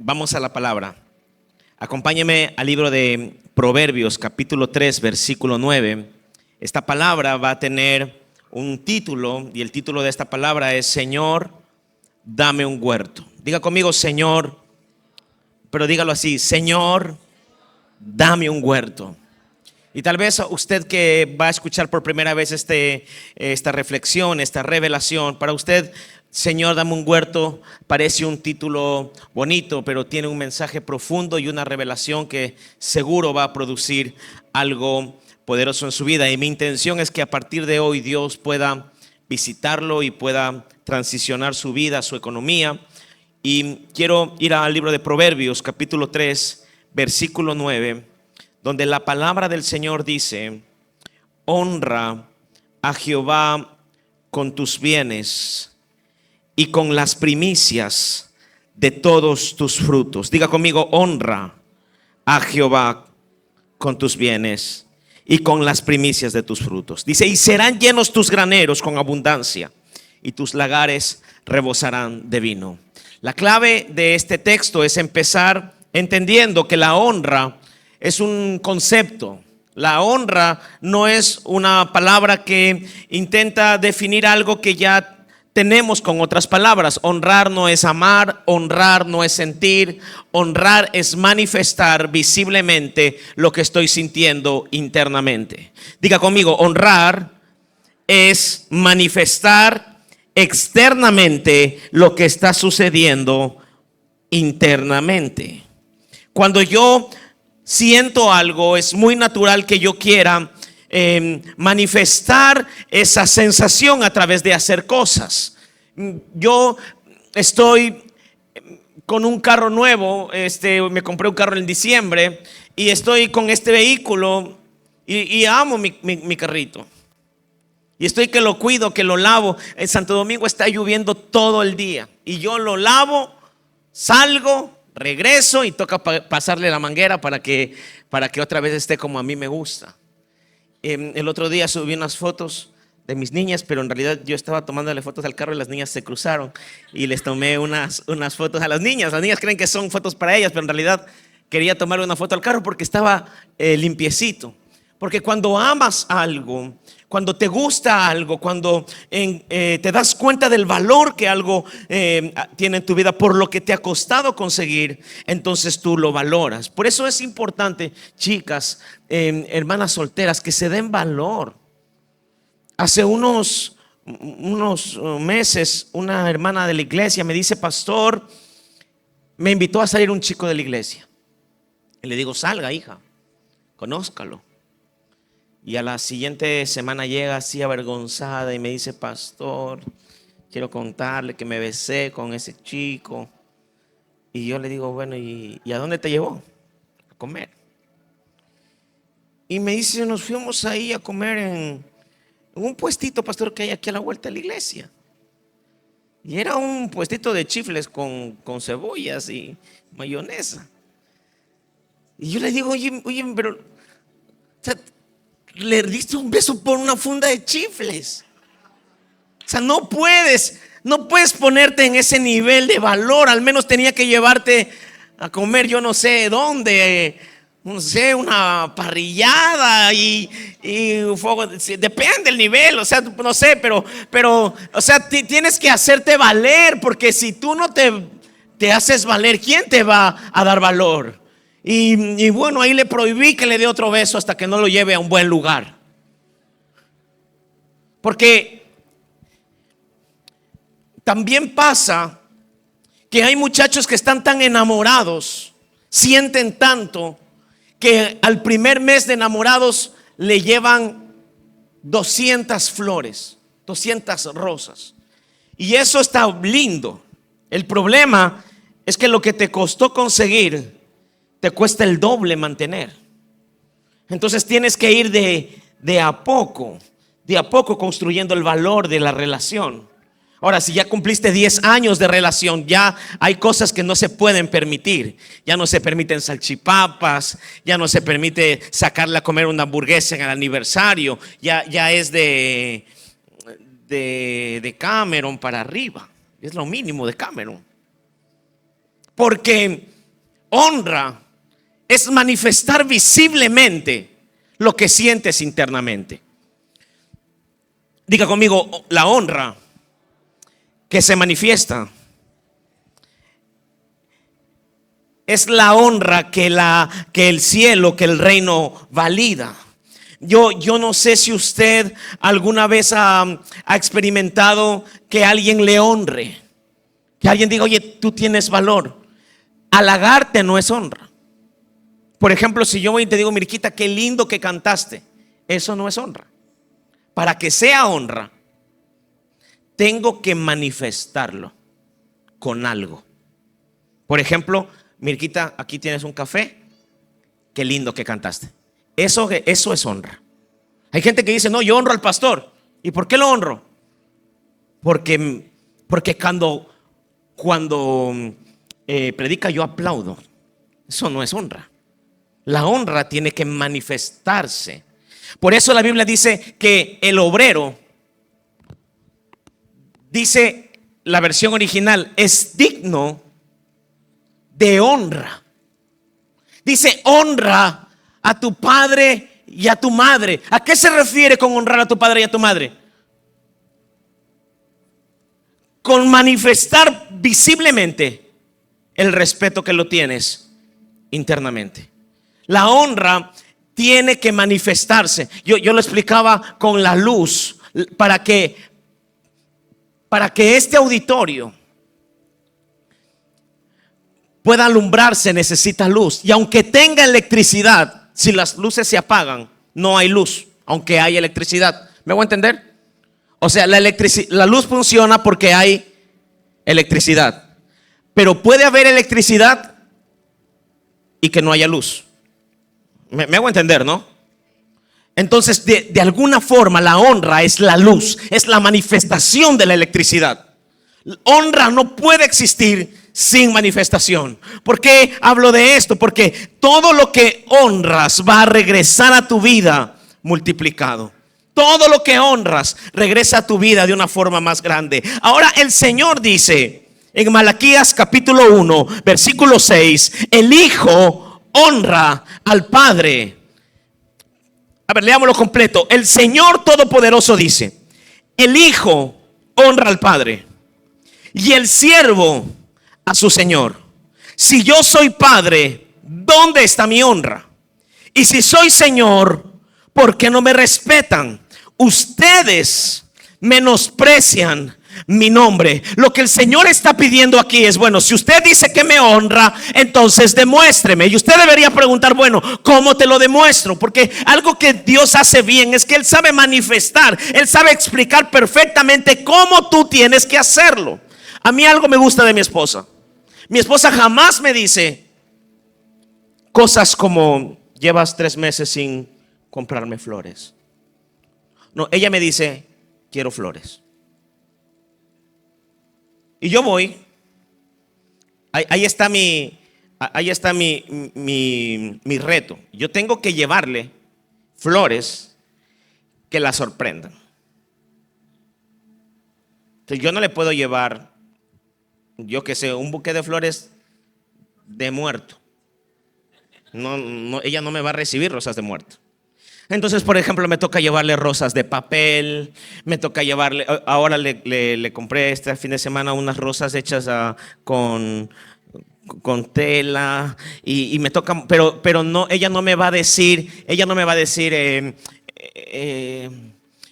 Vamos a la palabra. Acompáñeme al libro de Proverbios, capítulo 3, versículo 9. Esta palabra va a tener un título y el título de esta palabra es Señor, dame un huerto. Diga conmigo, Señor, pero dígalo así, Señor, dame un huerto. Y tal vez usted que va a escuchar por primera vez esta reflexión, esta revelación, para usted, Señor, dame un huerto, parece un título bonito, pero tiene un mensaje profundo y una revelación que seguro va a producir algo poderoso en su vida. Y mi intención es que a partir de hoy Dios pueda visitarlo y pueda transicionar su vida, su economía. Y quiero ir al libro de Proverbios, capítulo 3, versículo 9. Donde la palabra del Señor dice: honra a Jehová con tus bienes y con las primicias de todos tus frutos. Diga conmigo, honra a Jehová con tus bienes y con las primicias de tus frutos. Dice, y serán llenos tus graneros con abundancia y tus lagares rebosarán de vino. La clave de este texto es empezar entendiendo que la honra es un concepto. La honra no es una palabra que intenta definir algo que ya tenemos con otras palabras. Honrar no es amar, honrar no es sentir, honrar es manifestar visiblemente lo que estoy sintiendo internamente. Diga conmigo, honrar es manifestar externamente lo que está sucediendo internamente. Cuando yo siento algo, es muy natural que yo quiera manifestar esa sensación a través de hacer cosas. Yo estoy con un carro nuevo, me compré un carro en diciembre y estoy con este vehículo y amo mi carrito. Y estoy que lo cuido, que lo lavo. En Santo Domingo está lloviendo todo el día y yo lo lavo, salgo, regreso y toca pasarle la manguera para que otra vez esté como a mí me gusta. El otro día subí unas fotos de mis niñas, pero en realidad yo estaba tomándole fotos al carro y las niñas se cruzaron y les tomé unas fotos a las niñas. Las niñas creen que son fotos para ellas, pero en realidad quería tomar una foto al carro porque estaba limpiecito. Porque cuando amas algo, cuando te gusta algo, cuando te das cuenta del valor que algo tiene en tu vida por lo que te ha costado conseguir, entonces tú lo valoras. Por eso es importante, chicas, hermanas solteras, que se den valor. Hace unos meses una hermana de la iglesia me dice: pastor, me invitó a salir un chico de la iglesia. Y le digo: salga, hija, conózcalo. Y a la siguiente semana llega así avergonzada y me dice: pastor, quiero contarle que me besé con ese chico. Y yo le digo: bueno, ¿y a dónde te llevó? A comer. Y me dice: nos fuimos ahí a comer en un puestito, pastor, que hay aquí a la vuelta de la iglesia. Y era un puestito de chifles con cebollas y mayonesa. Y yo le digo: oye, pero o sea, le diste un beso por una funda de chifles. O sea, no puedes ponerte en ese nivel de valor. Al menos tenía que llevarte a comer, yo no sé dónde, no sé, una parrillada y fuego. Depende del nivel, o sea, no sé, pero o sea, tienes que hacerte valer, porque si tú no te haces valer, ¿quién te va a dar valor? Y bueno, ahí le prohibí que le dé otro beso hasta que no lo lleve a un buen lugar. Porque también pasa que hay muchachos que están tan enamorados, sienten tanto, que al primer mes de enamorados le llevan 200 flores, 200 rosas. Y eso está lindo. El problema es que lo que te costó conseguir te cuesta el doble mantener. Entonces tienes que ir de a poco construyendo el valor de la relación. Ahora, si ya cumpliste 10 años de relación, ya hay cosas que no se pueden permitir. Ya no se permiten salchipapas, ya no se permite sacarle a comer una hamburguesa en el aniversario. Ya es de Cameron para arriba. Es lo mínimo de Cameron. Porque Honra es manifestar visiblemente lo que sientes internamente. Diga conmigo, la honra que se manifiesta es la honra que el cielo, que el reino valida. Yo no sé si usted alguna vez ha experimentado que alguien le honre, que alguien diga, oye, tú tienes valor. Halagarte no es honra. Por ejemplo, si yo voy y te digo, Mirquita, qué lindo que cantaste, eso no es honra. Para que sea honra, tengo que manifestarlo con algo. Por ejemplo, Mirquita, aquí tienes un café, qué lindo que cantaste. Eso es honra. Hay gente que dice, no, yo honro al pastor. ¿Y por qué lo honro? Porque cuando predica yo aplaudo. Eso no es honra. La honra tiene que manifestarse. Por eso la Biblia dice que el obrero, dice la versión original, es digno de honra. Dice, honra a tu padre y a tu madre. ¿A qué se refiere con honrar a tu padre y a tu madre? Con manifestar visiblemente el respeto que lo tienes internamente. La honra tiene que manifestarse. Yo lo explicaba con la luz. Para que este auditorio pueda alumbrarse necesita luz. Y aunque tenga electricidad, si las luces se apagan, no hay luz, aunque hay electricidad. ¿Me voy a entender? O sea, la luz funciona porque hay electricidad. Pero puede haber electricidad y que no haya luz. Me hago entender, ¿no? Entonces, de alguna forma, la honra es la luz, es la manifestación de la electricidad. Honra no puede existir sin manifestación. ¿Por qué hablo de esto? Porque todo lo que honras va a regresar a tu vida multiplicado. Todo lo que honras regresa a tu vida de una forma más grande. Ahora el Señor dice en Malaquías capítulo 1, versículo 6, el Hijo honra al Padre. A ver, leámoslo completo. El Señor Todopoderoso dice, el Hijo honra al Padre y el siervo a su Señor. Si yo soy Padre, ¿dónde está mi honra? Y si soy Señor, ¿por qué no me respetan? Ustedes menosprecian mi nombre. Lo que el Señor está pidiendo aquí es, bueno, si usted dice que me honra, entonces demuéstreme. Y usted debería preguntar, bueno, ¿cómo te lo demuestro? Porque algo que Dios hace bien es que Él sabe manifestar, Él sabe explicar perfectamente cómo tú tienes que hacerlo. A mí algo me gusta de mi esposa. Mi esposa jamás me dice cosas como, llevas 3 meses sin comprarme flores. No, ella me dice, quiero flores. Y yo voy, ahí está mi reto. Yo tengo que llevarle flores que la sorprendan. Entonces yo no le puedo llevar, yo qué sé, un buque de flores de muerto. No, ella no me va a recibir rosas de muerto. Entonces, por ejemplo, me toca llevarle rosas de papel, me toca llevarle, ahora le compré este fin de semana unas rosas hechas con tela y me toca, pero no, ella no me va a decir,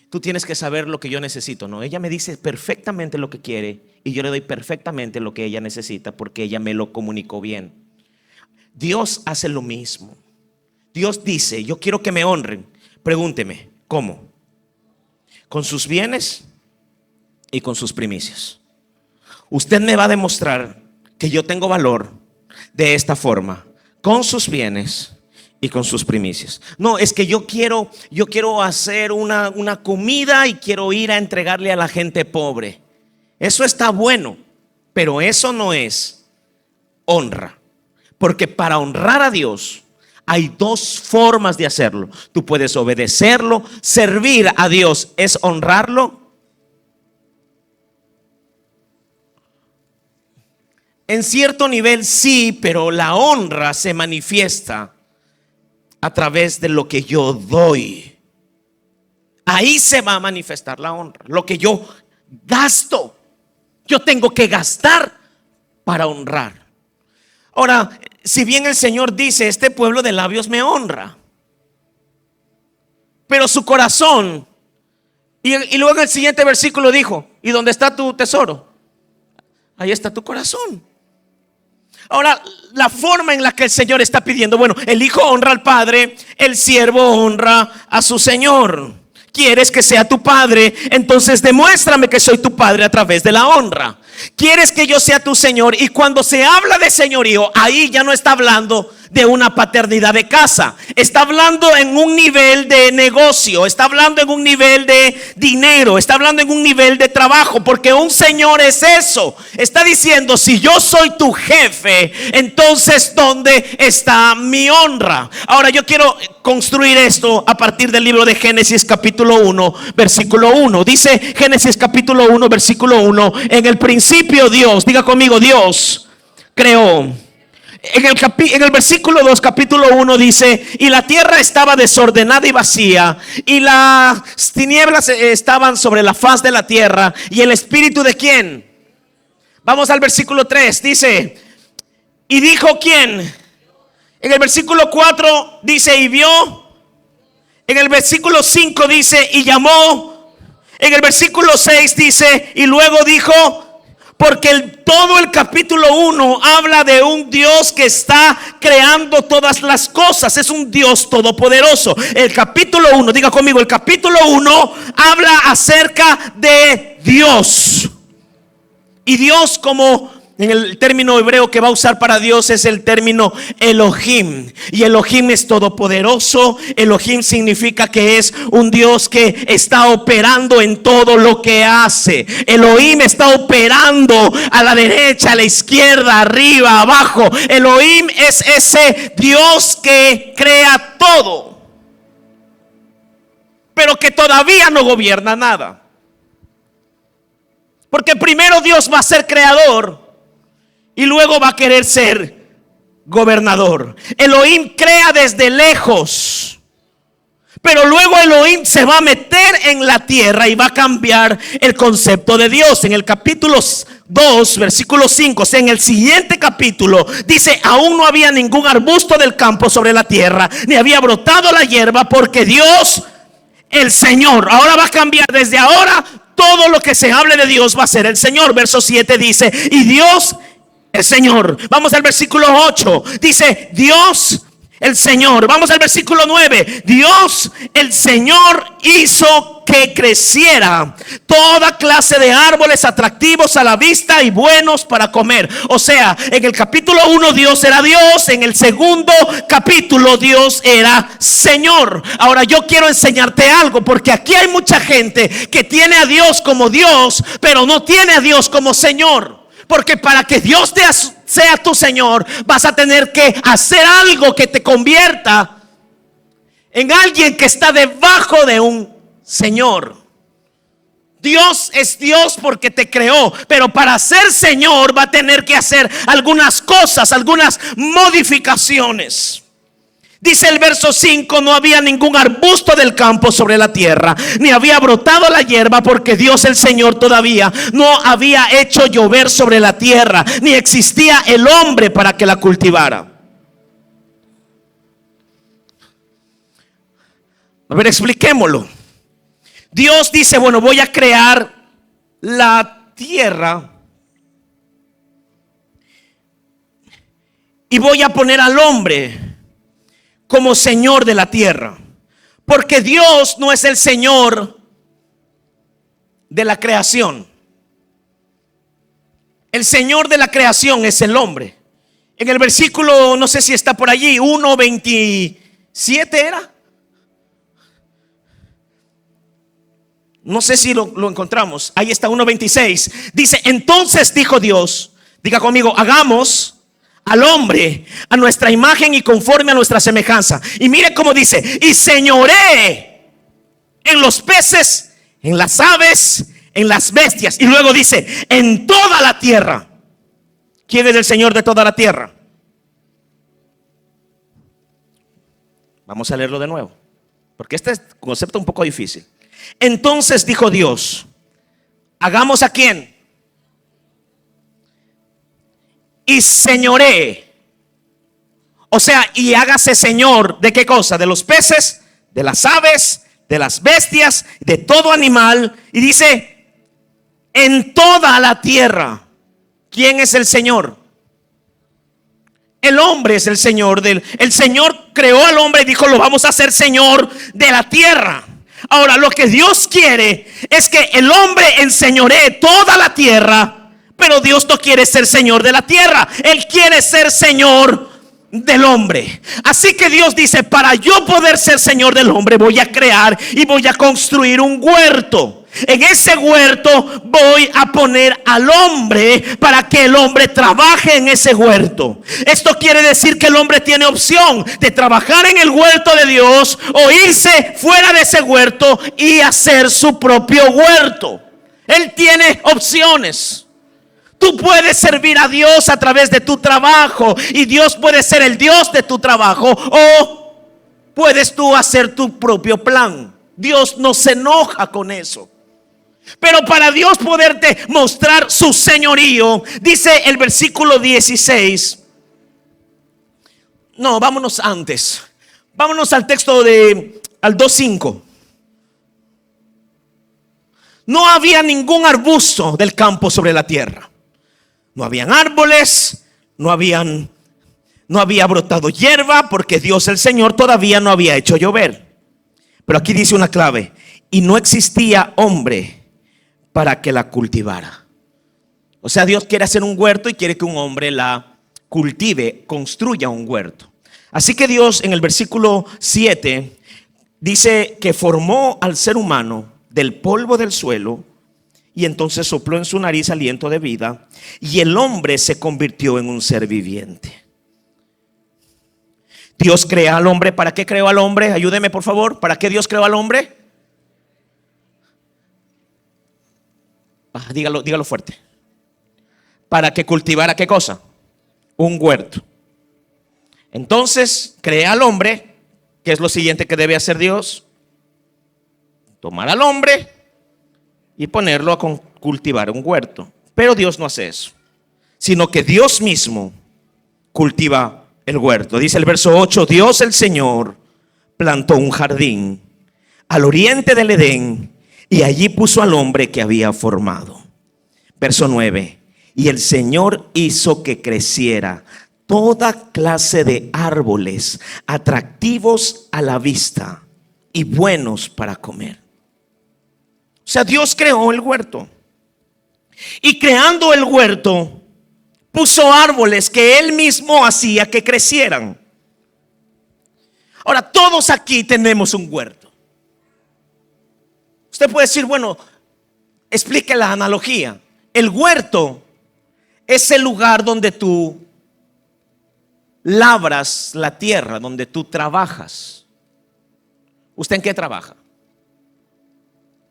tú tienes que saber lo que yo necesito. No, ella me dice perfectamente lo que quiere y yo le doy perfectamente lo que ella necesita porque ella me lo comunicó bien. Dios hace lo mismo. Dios dice, yo quiero que me honren. Pregúnteme, ¿cómo? Con sus bienes y con sus primicias. Usted me va a demostrar que yo tengo valor de esta forma, con sus bienes y con sus primicias. No, es que yo quiero hacer una comida y quiero ir a entregarle a la gente pobre. Eso está bueno, pero eso no es honra. Porque para honrar a Dios hay 2 formas de hacerlo. Tú puedes obedecerlo. Servir a Dios es honrarlo. En cierto nivel sí, pero la honra se manifiesta a través de lo que yo doy. Ahí se va a manifestar la honra. Lo que yo gasto, yo tengo que gastar para honrar. Ahora, si bien el Señor dice, este pueblo de labios me honra, pero su corazón, y luego en el siguiente versículo dijo, ¿y dónde está tu tesoro? Ahí está tu corazón. Ahora, la forma en la que el Señor está pidiendo, bueno, el hijo honra al padre, el siervo honra a su señor. ¿Quieres que sea tu padre? Entonces demuéstrame que soy tu padre a través de la honra. ¿Quieres que yo sea tu señor? Y cuando se habla de señorío, ahí ya no está hablando de una paternidad de casa. Está hablando en un nivel de negocio, está hablando en un nivel de dinero, está hablando en un nivel de trabajo, porque un señor es eso. Está diciendo, si yo soy tu jefe, entonces ¿dónde está mi honra? Ahora yo quiero construir esto a partir del libro de Génesis capítulo 1 versículo 1. Dice Génesis capítulo 1 versículo 1: en el principio Dios, diga conmigo, Dios creó. En el versículo 2 capítulo 1 dice, y la tierra estaba desordenada y vacía, y las tinieblas estaban sobre la faz de la tierra, y el espíritu ¿de quién? Vamos al versículo 3, dice, y dijo ¿quién? En el versículo 4 dice, y vio. En el versículo 5 dice, y llamó. En el versículo 6 dice, y luego dijo. Porque todo el capítulo 1 habla de un Dios que está creando todas las cosas. Es un Dios todopoderoso. El capítulo 1, diga conmigo, el capítulo 1 habla acerca de Dios. Y Dios, como en el término hebreo que va a usar para Dios es el término Elohim. Y Elohim es todopoderoso. Elohim significa que es un Dios que está operando en todo lo que hace. Elohim está operando a la derecha, a la izquierda, arriba, abajo. Elohim es ese Dios que crea todo, pero que todavía no gobierna nada. Porque primero Dios va a ser creador y luego va a querer ser gobernador. Elohim crea desde lejos, pero luego Elohim se va a meter en la tierra y va a cambiar el concepto de Dios. En el capítulo 2, versículo 5, o sea, en el siguiente capítulo, dice, aún no había ningún arbusto del campo sobre la tierra, ni había brotado la hierba, porque Dios, el Señor, ahora va a cambiar. Desde ahora, todo lo que se hable de Dios va a ser el Señor. Verso 7 dice, y Dios, el Señor. Vamos al versículo 8. Dice, Dios, el Señor. Vamos al versículo 9. Dios, el Señor, hizo que creciera toda clase de árboles atractivos a la vista y buenos para comer. O sea, en el capítulo 1 Dios era Dios. En el segundo capítulo Dios era Señor. Ahora yo quiero enseñarte algo, porque aquí hay mucha gente que tiene a Dios como Dios, pero no tiene a Dios como Señor. Porque para que Dios sea tu Señor, vas a tener que hacer algo que te convierta en alguien que está debajo de un Señor. Dios es Dios porque te creó, pero para ser Señor va a tener que hacer algunas cosas, algunas modificaciones. Dice el verso 5, no había ningún arbusto del campo sobre la tierra, ni había brotado la hierba, porque Dios el Señor todavía no había hecho llover sobre la tierra, ni existía el hombre para que la cultivara. A ver, expliquémoslo. Dios dice, bueno, voy a crear la tierra y voy a poner al hombre como Señor de la tierra, porque Dios no es el Señor de la creación. El Señor de la creación es el hombre. En el versículo, no sé si está por allí, 1:27 era. No sé si lo encontramos. Ahí está, 1:26. Dice, entonces dijo Dios, diga conmigo, hagamos al hombre a nuestra imagen y conforme a nuestra semejanza. Y mire cómo dice, y señoree en los peces, en las aves, en las bestias. Y luego dice, en toda la tierra. ¿Quién es el Señor de toda la tierra? Vamos a leerlo de nuevo, porque este es un concepto un poco difícil. Entonces dijo Dios: hagamos a quién y señoree. O sea, y hágase señor de qué cosa: de los peces, de las aves, de las bestias, de todo animal. Y dice: en toda la tierra. ¿Quién es el Señor? El hombre es el Señor el Señor creó al hombre y dijo: lo vamos a hacer Señor de la tierra. Ahora, lo que Dios quiere es que el hombre enseñoree toda la tierra, pero Dios no quiere ser Señor de la tierra. Él quiere ser Señor del hombre. Así que Dios dice: para yo poder ser Señor del hombre, voy a crear y voy a construir un huerto. En ese huerto voy a poner al hombre para que el hombre trabaje en ese huerto. Esto quiere decir que el hombre tiene opción de trabajar en el huerto de Dios o irse fuera de ese huerto y hacer su propio huerto. Él tiene opciones. Tú puedes servir a Dios a través de tu trabajo y Dios puede ser el Dios de tu trabajo, o puedes tú hacer tu propio plan. Dios no se enoja con eso. Pero para Dios poderte mostrar su señorío, dice el versículo 16. No, vámonos antes. Vámonos al texto al 2:5. No había ningún arbusto del campo sobre la tierra. No habían árboles, no había brotado hierba, porque Dios el Señor todavía no había hecho llover. Pero aquí dice una clave: y no existía hombre para que la cultivara. O sea, Dios quiere hacer un huerto y quiere que un hombre la cultive, construya un huerto. Así que Dios en el versículo 7 dice que formó al ser humano del polvo del suelo, y entonces sopló en su nariz aliento de vida, y el hombre se convirtió en un ser viviente. Dios crea al hombre. ¿Para qué creó al hombre? Ayúdeme, por favor. ¿Para qué Dios creó al hombre? Dígalo fuerte. Para que cultivara ¿qué cosa? Un huerto. Entonces crea al hombre. ¿Qué es lo siguiente que debe hacer Dios? Tomar al hombre y ponerlo a cultivar un huerto. Pero Dios no hace eso, sino que Dios mismo cultiva el huerto. Dice el verso 8: Dios el Señor plantó un jardín al oriente del Edén, y allí puso al hombre que había formado. Verso 9: y el Señor hizo que creciera toda clase de árboles atractivos a la vista y buenos para comer. O sea, Dios creó el huerto, y creando el huerto puso árboles que Él mismo hacía que crecieran. Ahora, todos aquí tenemos un huerto. Usted puede decir: bueno, explique la analogía. El huerto es el lugar donde tú labras la tierra, donde tú trabajas. ¿Usted en qué trabaja?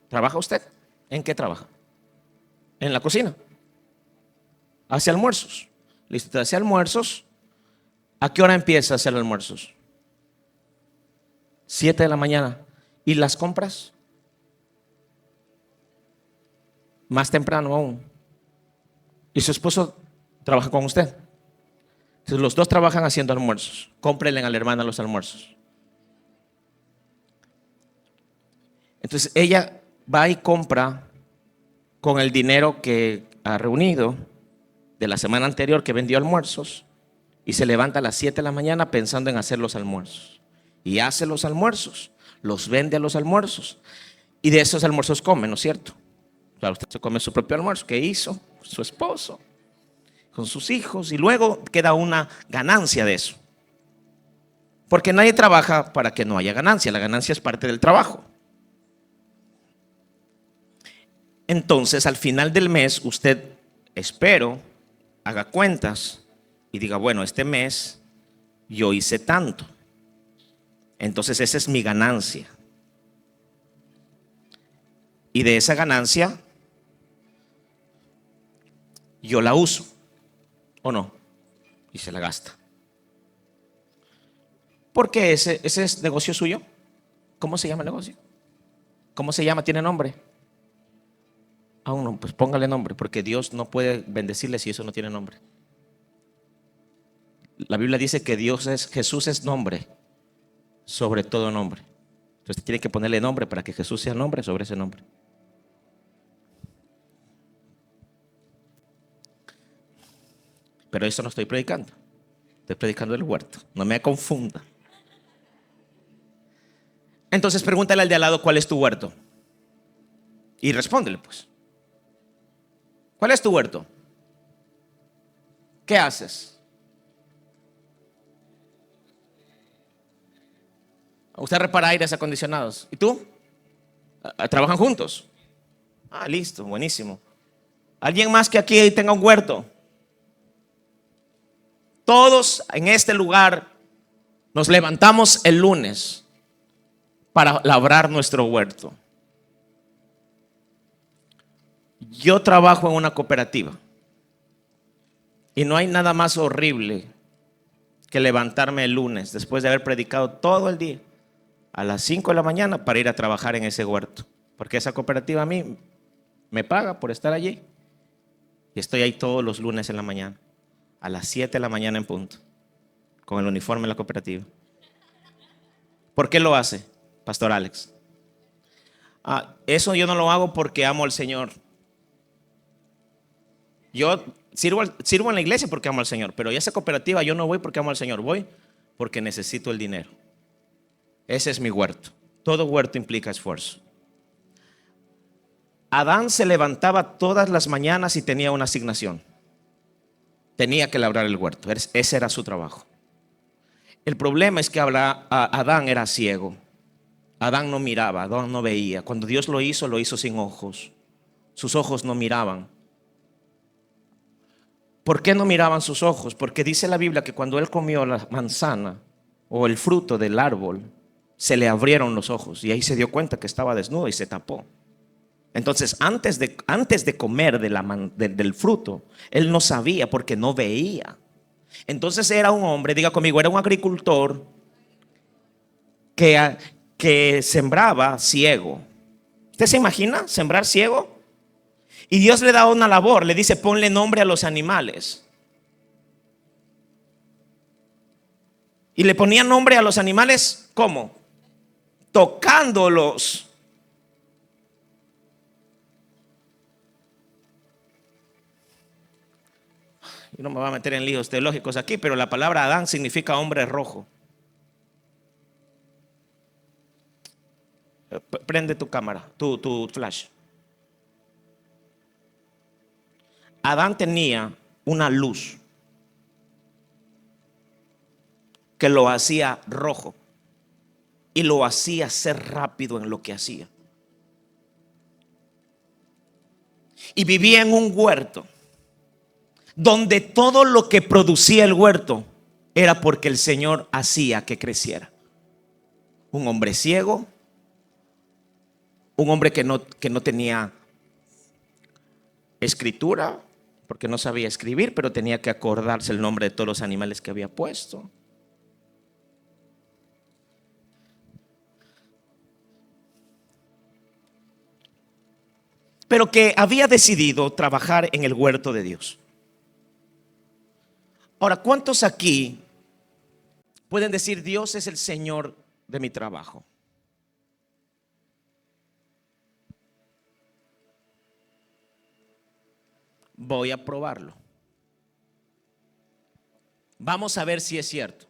¿Trabaja usted? ¿En qué trabaja? En la cocina. Hace almuerzos. Listo, usted hace almuerzos. ¿A qué hora empieza a hacer almuerzos? 7 de la mañana. ¿Y las compras? Más temprano aún. ¿Y su esposo trabaja con usted? Entonces los dos trabajan haciendo almuerzos. Cómprenle a la hermana los almuerzos. Entonces ella va y compra con el dinero que ha reunido de la semana anterior, que vendió almuerzos, y se levanta a las 7 de la mañana pensando en hacer los almuerzos. Y hace los almuerzos, los vende a los almuerzos, y de esos almuerzos come, ¿no es cierto? O sea, usted se come su propio almuerzo que hizo su esposo con sus hijos, y luego queda una ganancia de eso. Porque nadie trabaja para que no haya ganancia. La ganancia es parte del trabajo. Entonces, al final del mes, usted, espero, haga cuentas y diga: bueno, este mes yo hice tanto. Entonces, esa es mi ganancia. Y de esa ganancia yo la uso. ¿O no? Y se la gasta. ¿Por qué ese es negocio suyo? ¿Cómo se llama el negocio? ¿Cómo se llama? ¿Tiene nombre? Aún no, pues póngale nombre, porque Dios no puede bendecirle si eso no tiene nombre. La Biblia dice que Jesús es nombre sobre todo nombre. Entonces tiene que ponerle nombre para que Jesús sea nombre sobre ese nombre. Pero eso no estoy predicando. Estoy predicando el huerto. No me confunda. Entonces pregúntale al de al lado cuál es tu huerto. Y respóndele pues. ¿Cuál es tu huerto? ¿Qué haces? Usted repara aires acondicionados. ¿Y tú? ¿Trabajan juntos? Ah, listo, buenísimo. ¿Alguien más que aquí tenga un huerto? Todos en este lugar nos levantamos el lunes para labrar nuestro huerto. Yo trabajo en una cooperativa y no hay nada más horrible que levantarme el lunes después de haber predicado todo el día a las 5 de la mañana para ir a trabajar en ese huerto, porque esa cooperativa a mí me paga por estar allí y estoy ahí todos los lunes en la mañana a las 7 de la mañana en punto con el uniforme de la cooperativa. ¿Por qué lo hace, Pastor Alex? Eso yo no lo hago porque amo al Señor. Yo sirvo en la iglesia porque amo al Señor, pero a esa cooperativa yo no voy porque amo al Señor, voy porque necesito el dinero. Ese es mi huerto. Todo huerto implica esfuerzo. Adán se levantaba todas las mañanas y tenía una asignación. Tenía que labrar el huerto. Ese era su trabajo. El problema es que Adán era ciego. Adán no miraba, Adán no veía. Cuando Dios lo hizo sin ojos. Sus ojos no miraban. ¿Por qué no miraban sus ojos? Porque dice la Biblia que cuando él comió la manzana o el fruto del árbol, se le abrieron los ojos y ahí se dio cuenta que estaba desnudo y se tapó. Entonces antes de comer del fruto, él no sabía porque no veía. Entonces era un hombre, diga conmigo, era un agricultor que sembraba ciego. ¿Usted se imagina sembrar ciego? Y Dios le da una labor, le dice ponle nombre a los animales. Y le ponía nombre a los animales, ¿cómo? Tocándolos. Yo no me voy a meter en líos teológicos aquí, pero la palabra Adán significa hombre rojo. Prende tu cámara, tu flash. Adán tenía una luz que lo hacía rojo y lo hacía ser rápido en lo que hacía. Y vivía en un huerto donde todo lo que producía el huerto era porque el Señor hacía que creciera. Un hombre ciego, un hombre que no tenía escritura, porque no sabía escribir, pero tenía que acordarse el nombre de todos los animales que había puesto. Pero que había decidido trabajar en el huerto de Dios. Ahora, ¿cuántos aquí pueden decir Dios es el Señor de mi trabajo? Voy a probarlo. Vamos a ver si es cierto.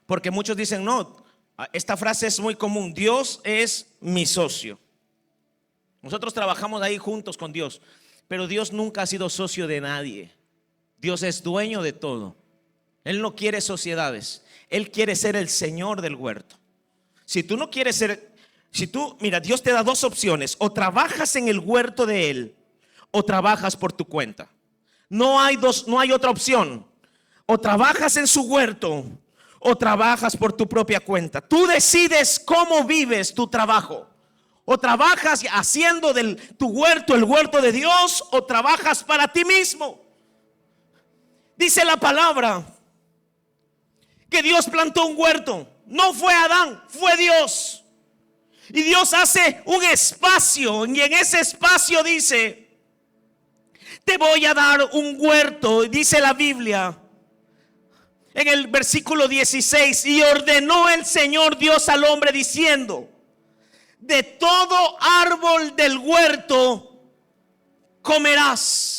Porque muchos dicen, no, esta frase es muy común, Dios es mi socio. Nosotros trabajamos ahí juntos con Dios, pero Dios nunca ha sido socio de nadie. Dios es dueño de todo. Él no quiere sociedades. Él quiere ser el Señor del huerto. Si tú no quieres ser, mira, Dios te da dos opciones: o trabajas en el huerto de Él o trabajas por tu cuenta. No hay otra opción. O trabajas en su huerto o trabajas por tu propia cuenta. Tú decides cómo vives tu trabajo. O trabajas haciendo tu huerto el huerto de Dios, o trabajas para ti mismo. Dice la palabra que Dios plantó un huerto. No fue Adán, fue Dios. Y Dios hace un espacio, y en ese espacio dice: te voy a dar un huerto. Dice la Biblia en el versículo 16: y ordenó el Señor Dios al hombre diciendo: de todo árbol del huerto comerás.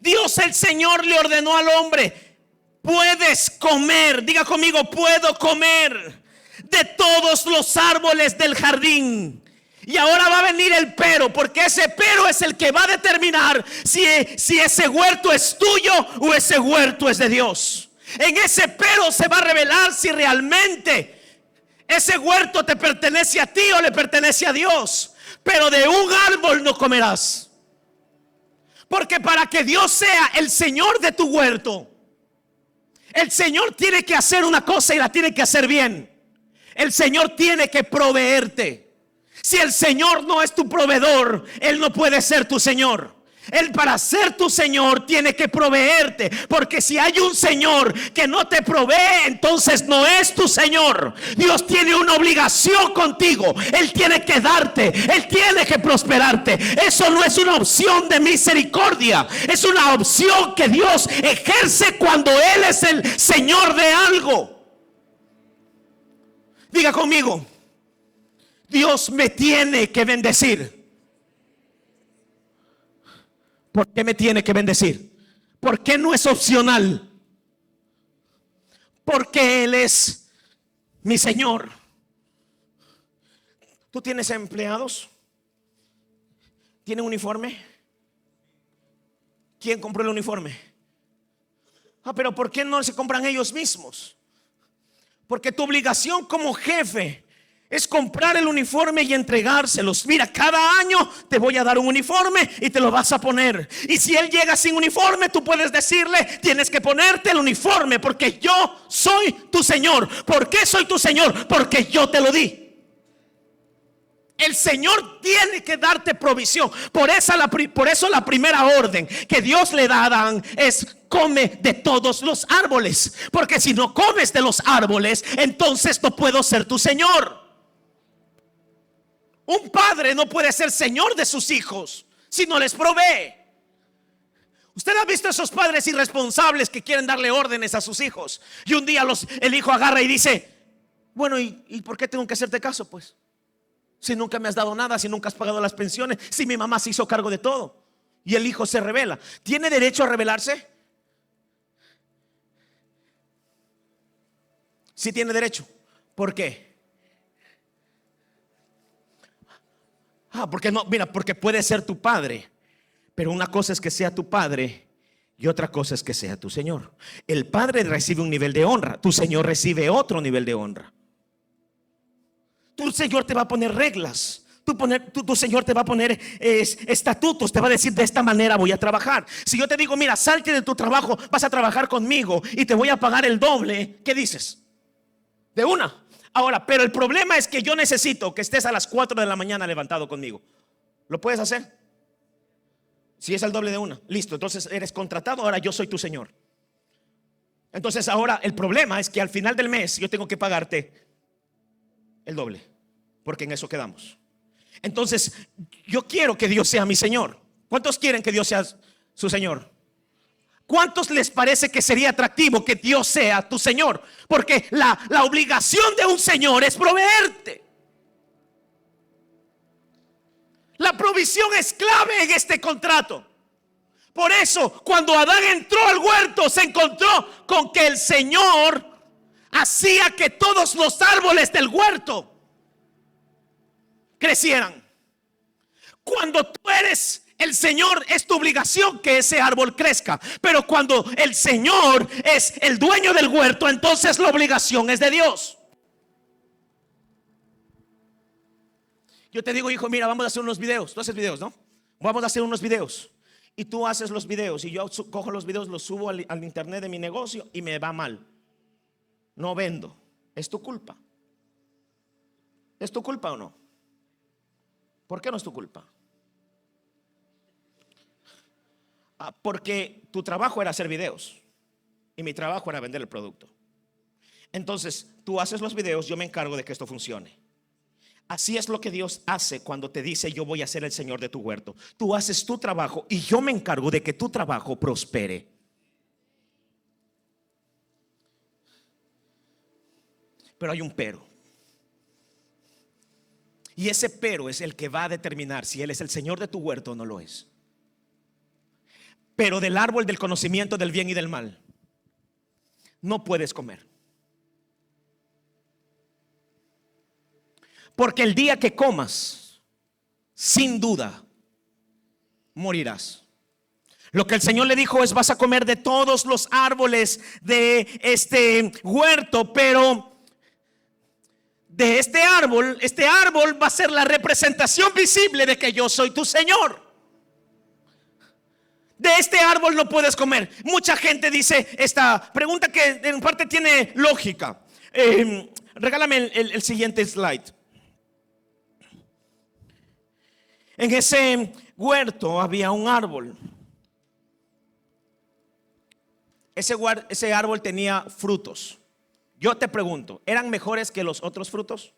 Dios el Señor le ordenó al hombre: puedes comer, diga conmigo, puedo comer de todos los árboles del jardín. Y ahora va a venir el pero, porque ese pero es el que va a determinar si ese huerto es tuyo o ese huerto es de Dios. En ese pero se va a revelar si realmente ese huerto te pertenece a ti o le pertenece a Dios. Pero de un árbol no comerás, porque para que Dios sea el Señor de tu huerto, el Señor tiene que hacer una cosa y la tiene que hacer bien. El Señor tiene que proveerte. Si el Señor no es tu proveedor, Él no puede ser tu Señor. Él, para ser tu Señor, tiene que proveerte. Porque si hay un Señor que no te provee, entonces no es tu Señor. Dios tiene una obligación contigo. Él tiene que darte, Él tiene que prosperarte. Eso no es una opción de misericordia, es una opción que Dios ejerce cuando Él es el Señor de algo. Diga conmigo: Dios me tiene que bendecir. ¿Por qué me tiene que bendecir? ¿Por qué no es opcional? Porque Él es mi Señor. ¿Tú tienes empleados? ¿Tienen uniforme? ¿Quién compró el uniforme? Pero ¿por qué no se compran ellos mismos? Porque tu obligación como jefe es comprar el uniforme y entregárselos. Mira, cada año te voy a dar un uniforme y te lo vas a poner. Y si él llega sin uniforme, tú puedes decirle: tienes que ponerte el uniforme porque yo soy tu Señor. ¿Por qué soy tu Señor? Porque yo te lo di. El Señor tiene que darte provisión. Por eso la primera orden que Dios le da a Adán es: come de todos los árboles. Porque si no comes de los árboles, entonces no puedo ser tu Señor. Un padre no puede ser Señor de sus hijos si no les provee. Usted ha visto esos padres irresponsables que quieren darle órdenes a sus hijos, y un día el hijo agarra y dice: bueno, ¿y por qué tengo que hacerte caso? Pues si nunca me has dado nada, si nunca has pagado las pensiones, si mi mamá se hizo cargo de todo. Y el hijo se rebela. ¿Tiene derecho a rebelarse? Sí tiene derecho. ¿Por qué? Porque no, mira, porque puede ser tu padre, pero una cosa es que sea tu padre y otra cosa es que sea tu Señor. El padre recibe un nivel de honra, tu Señor recibe otro nivel de honra. Tu Señor te va a poner reglas, tu Señor te va a poner estatutos, te va a decir: de esta manera voy a trabajar. Si yo te digo: mira, salte de tu trabajo, vas a trabajar conmigo y te voy a pagar el doble, ¿qué dices? De una. Ahora, pero el problema es que yo necesito que estés a las 4 de la mañana levantado conmigo. ¿Lo puedes hacer? Si es el doble de una, listo, entonces eres contratado. Ahora yo soy tu Señor. Entonces ahora el problema es que al final del mes yo tengo que pagarte el doble, porque en eso quedamos. Entonces yo quiero que Dios sea mi Señor. ¿Cuántos quieren que Dios sea su Señor? ¿Cuántos les parece que sería atractivo que Dios sea tu Señor? Porque la obligación de un Señor es proveerte. La provisión es clave en este contrato. Por eso, cuando Adán entró al huerto, se encontró con que el Señor hacía que todos los árboles del huerto crecieran. Cuando tú eres el Señor, es tu obligación que ese árbol crezca. Pero cuando el Señor es el dueño del huerto, entonces la obligación es de Dios. Yo te digo: hijo, mira, vamos a hacer unos videos. Tú haces videos, ¿no? Vamos a hacer unos videos. Y tú haces los videos y yo cojo los videos, los subo al internet de mi negocio y me va mal. No vendo. ¿Es tu culpa? ¿Es tu culpa o no? ¿Por qué no es tu culpa? Porque tu trabajo era hacer videos y mi trabajo era vender el producto. Entonces, tú haces los videos, yo me encargo de que esto funcione. Así es lo que Dios hace cuando te dice: yo voy a ser el Señor de tu huerto. Tú haces tu trabajo y yo me encargo de que tu trabajo prospere. Pero hay un pero. Y ese pero es el que va a determinar si Él es el Señor de tu huerto o no lo es. Pero del árbol del conocimiento del bien y del mal no puedes comer. Porque el día que comas, sin duda, morirás. Lo que el Señor le dijo es: vas a comer de todos los árboles de este huerto, pero de este árbol va a ser la representación visible de que yo soy tu Señor. De este árbol no puedes comer. Mucha gente dice esta pregunta que en parte tiene lógica. Regálame el siguiente slide. En ese huerto había un árbol. Ese árbol tenía frutos. Yo te pregunto, ¿eran mejores que los otros frutos?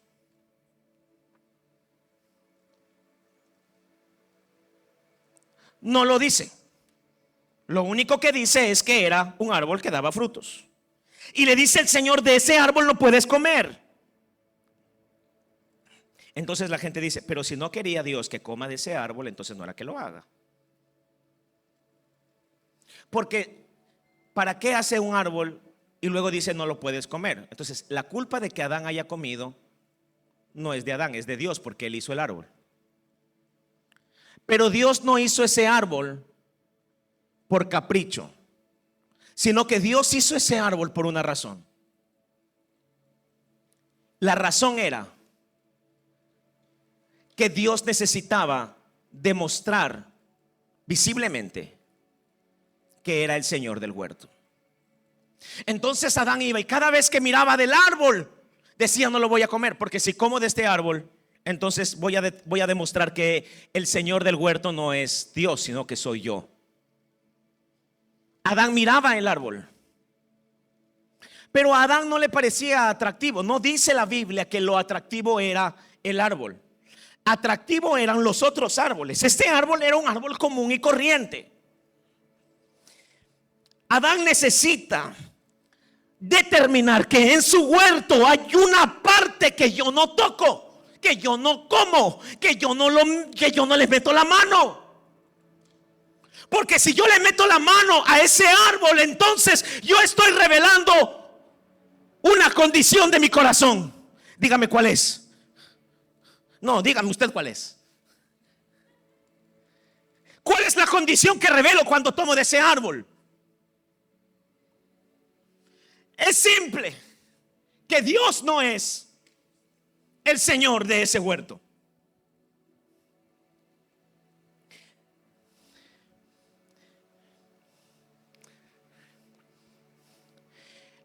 No lo dice. Lo único que dice es que era un árbol que daba frutos. Y le dice el Señor: de ese árbol no puedes comer. Entonces la gente dice: pero si no quería Dios que coma de ese árbol, entonces no era que lo haga. Porque ¿para qué hace un árbol y luego dice no lo puedes comer? Entonces la culpa de que Adán haya comido no es de Adán, es de Dios, porque él hizo el árbol. Pero Dios no hizo ese árbol por capricho, sino que Dios hizo ese árbol por una razón. La razón era que Dios necesitaba demostrar visiblemente que era el Señor del huerto. Entonces Adán iba y cada vez que miraba del árbol decía: no lo voy a comer, porque si como de este árbol, entonces voy a demostrar que el Señor del huerto no es Dios, sino que soy yo. Adán miraba el árbol, pero a Adán no le parecía atractivo. No dice la Biblia que lo atractivo era el árbol. Atractivo eran los otros árboles. Este árbol era un árbol común y corriente. Adán necesita determinar que en su huerto hay una parte que yo no toco, que yo no como, que yo no le meto la mano. Porque si yo le meto la mano a ese árbol, entonces yo estoy revelando una condición de mi corazón. Dígame cuál es. No, dígame usted cuál es. ¿Cuál es la condición que revelo cuando tomo de ese árbol? Es simple: que Dios no es el Señor de ese huerto.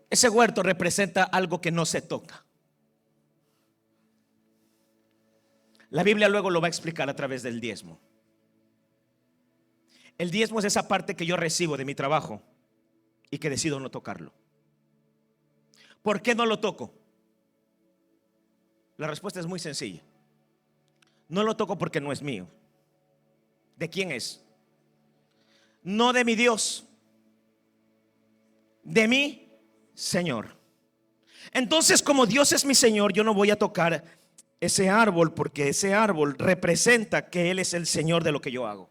Ese huerto representa algo que no se toca. La Biblia luego lo va a explicar a través del diezmo. El diezmo es esa parte que yo recibo de mi trabajo y que decido no tocarlo. ¿Por qué no lo toco? La respuesta es muy sencilla. No lo toco porque no es mío. ¿De quién es? No de mi Dios, de mi Señor. Entonces, como Dios es mi Señor, yo no voy a tocar ese árbol, porque ese árbol representa que Él es el Señor de lo que yo hago.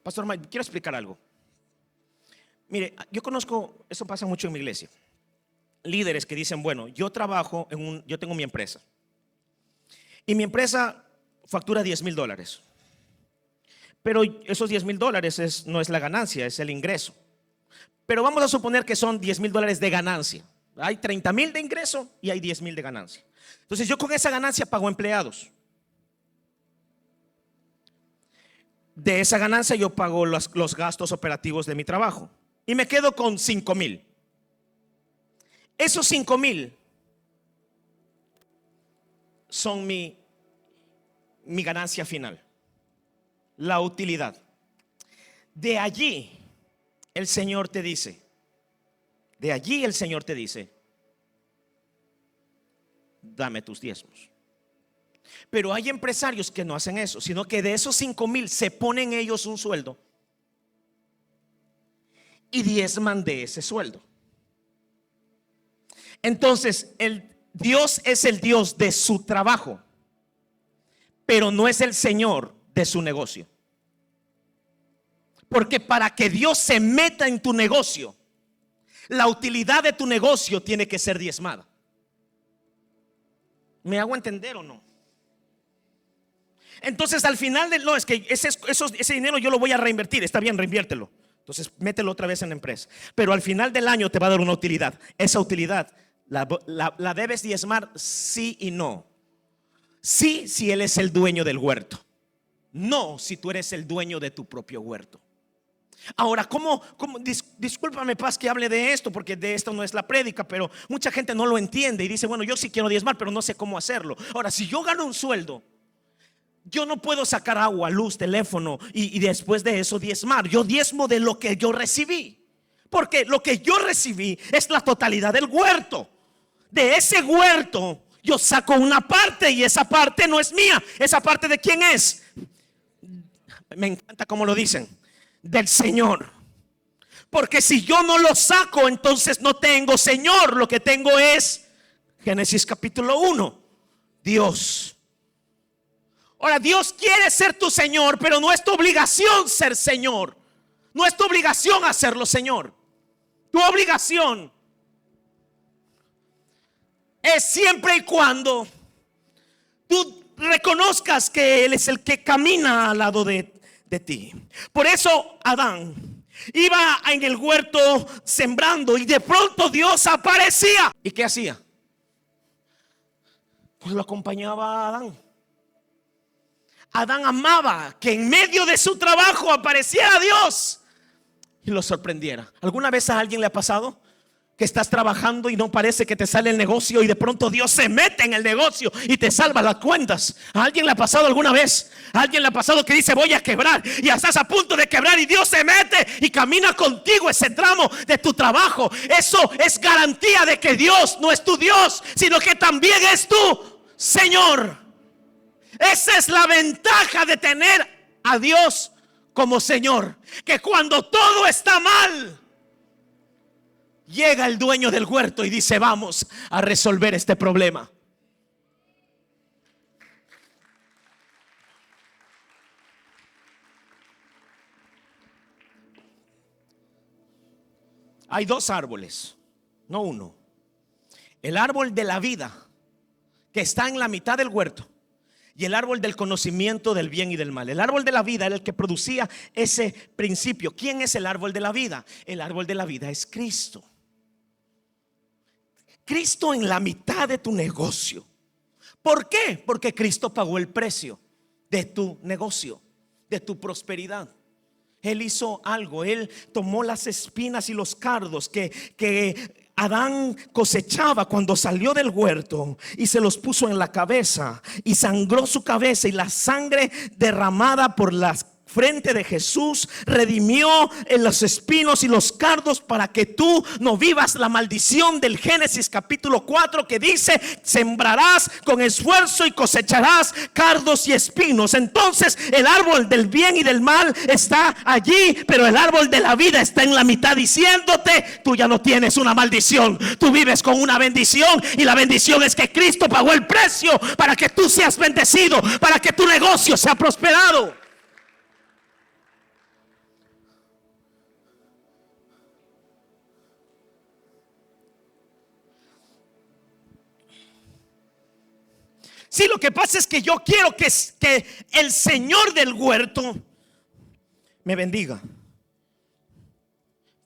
Pastor Mike, quiero explicar algo. Mire, yo conozco, eso pasa mucho en mi iglesia, líderes que dicen: bueno, yo trabajo yo tengo mi empresa y mi empresa factura $10,000, pero esos $10,000 no es la ganancia, es el ingreso. Pero vamos a suponer que son $10,000 de ganancia. Hay 30,000 de ingreso y hay 10,000 de ganancia. Entonces yo con esa ganancia pago empleados. De esa ganancia yo pago los gastos operativos de mi trabajo y me quedo con 5,000. Esos 5,000 son mi mi ganancia final, la utilidad. De allí el Señor te dice, dame tus diezmos. Pero hay empresarios que no hacen eso, sino que de esos 5,000 se ponen ellos un sueldo y diezman de ese sueldo. Entonces Dios es el Dios de su trabajo, pero no es el Señor de su negocio. Porque para que Dios se meta en tu negocio, la utilidad de tu negocio tiene que ser diezmada. ¿Me hago entender o no? Entonces al final no, es que ese dinero yo lo voy a reinvertir. Está bien, reinviértelo. Entonces mételo otra vez en la empresa. Pero al final del año te va a dar una utilidad. Esa utilidad la debes diezmar, sí y no. Sí, si Él es el dueño del huerto. No, si tú eres el dueño de tu propio huerto. Ahora, discúlpame, Paz, que hable de esto, porque de esto no es la prédica, pero mucha gente no lo entiende y dice, bueno, yo sí quiero diezmar, pero no sé cómo hacerlo. Ahora, si yo gano un sueldo, yo no puedo sacar agua, luz, teléfono y después de eso diezmar. Yo diezmo de lo que yo recibí, porque lo que yo recibí es la totalidad del huerto. De ese huerto yo saco una parte y esa parte no es mía. ¿Esa parte de quién es? Me encanta cómo lo dicen, del Señor. Porque si yo no lo saco, entonces no tengo Señor. Lo que tengo es Génesis capítulo 1, Dios. Ahora, Dios quiere ser tu Señor, pero no es tu obligación ser Señor. No es tu obligación hacerlo Señor. Tu obligación es siempre y cuando tú reconozcas que Él es el que camina al lado de ti. Por eso Adán iba en el huerto sembrando y de pronto Dios aparecía. ¿Y qué hacía? Pues lo acompañaba a Adán. Adán amaba que en medio de su trabajo apareciera Dios y lo sorprendiera. ¿Alguna vez a alguien le ha pasado que estás trabajando y no parece que te sale el negocio y de pronto Dios se mete en el negocio y te salva las cuentas? ¿A alguien le ha pasado alguna vez? ¿A alguien le ha pasado que dice voy a quebrar y ya estás a punto de quebrar y Dios se mete y camina contigo ese tramo de tu trabajo? Eso es garantía de que Dios no es tu Dios, sino que también es tu Señor. Esa es la ventaja de tener a Dios como Señor, que cuando todo está mal, llega el dueño del huerto y dice vamos a resolver este problema. Hay dos árboles, no uno. El árbol de la vida, que está en la mitad del huerto, y el árbol del conocimiento del bien y del mal. El árbol de la vida era el que producía ese principio. ¿Quién es el árbol de la vida? El árbol de la vida es Cristo. Cristo en la mitad de tu negocio. ¿Por qué? Porque Cristo pagó el precio de tu negocio, de tu prosperidad. Él hizo algo. Él tomó las espinas y los cardos que Adán cosechaba cuando salió del huerto y se los puso en la cabeza y sangró su cabeza, y la sangre derramada por las frente de Jesús redimió en los espinos y los cardos para que tú no vivas la maldición del Génesis capítulo 4 que dice sembrarás con esfuerzo y cosecharás cardos y espinos. Entonces el árbol del bien y del mal está allí, pero el árbol de la vida está en la mitad diciéndote tú ya no tienes una maldición, tú vives con una bendición, y la bendición es que Cristo pagó el precio para que tú seas bendecido, para que tu negocio sea prosperado. Sí, lo que pasa es que yo quiero que el Señor del huerto me bendiga,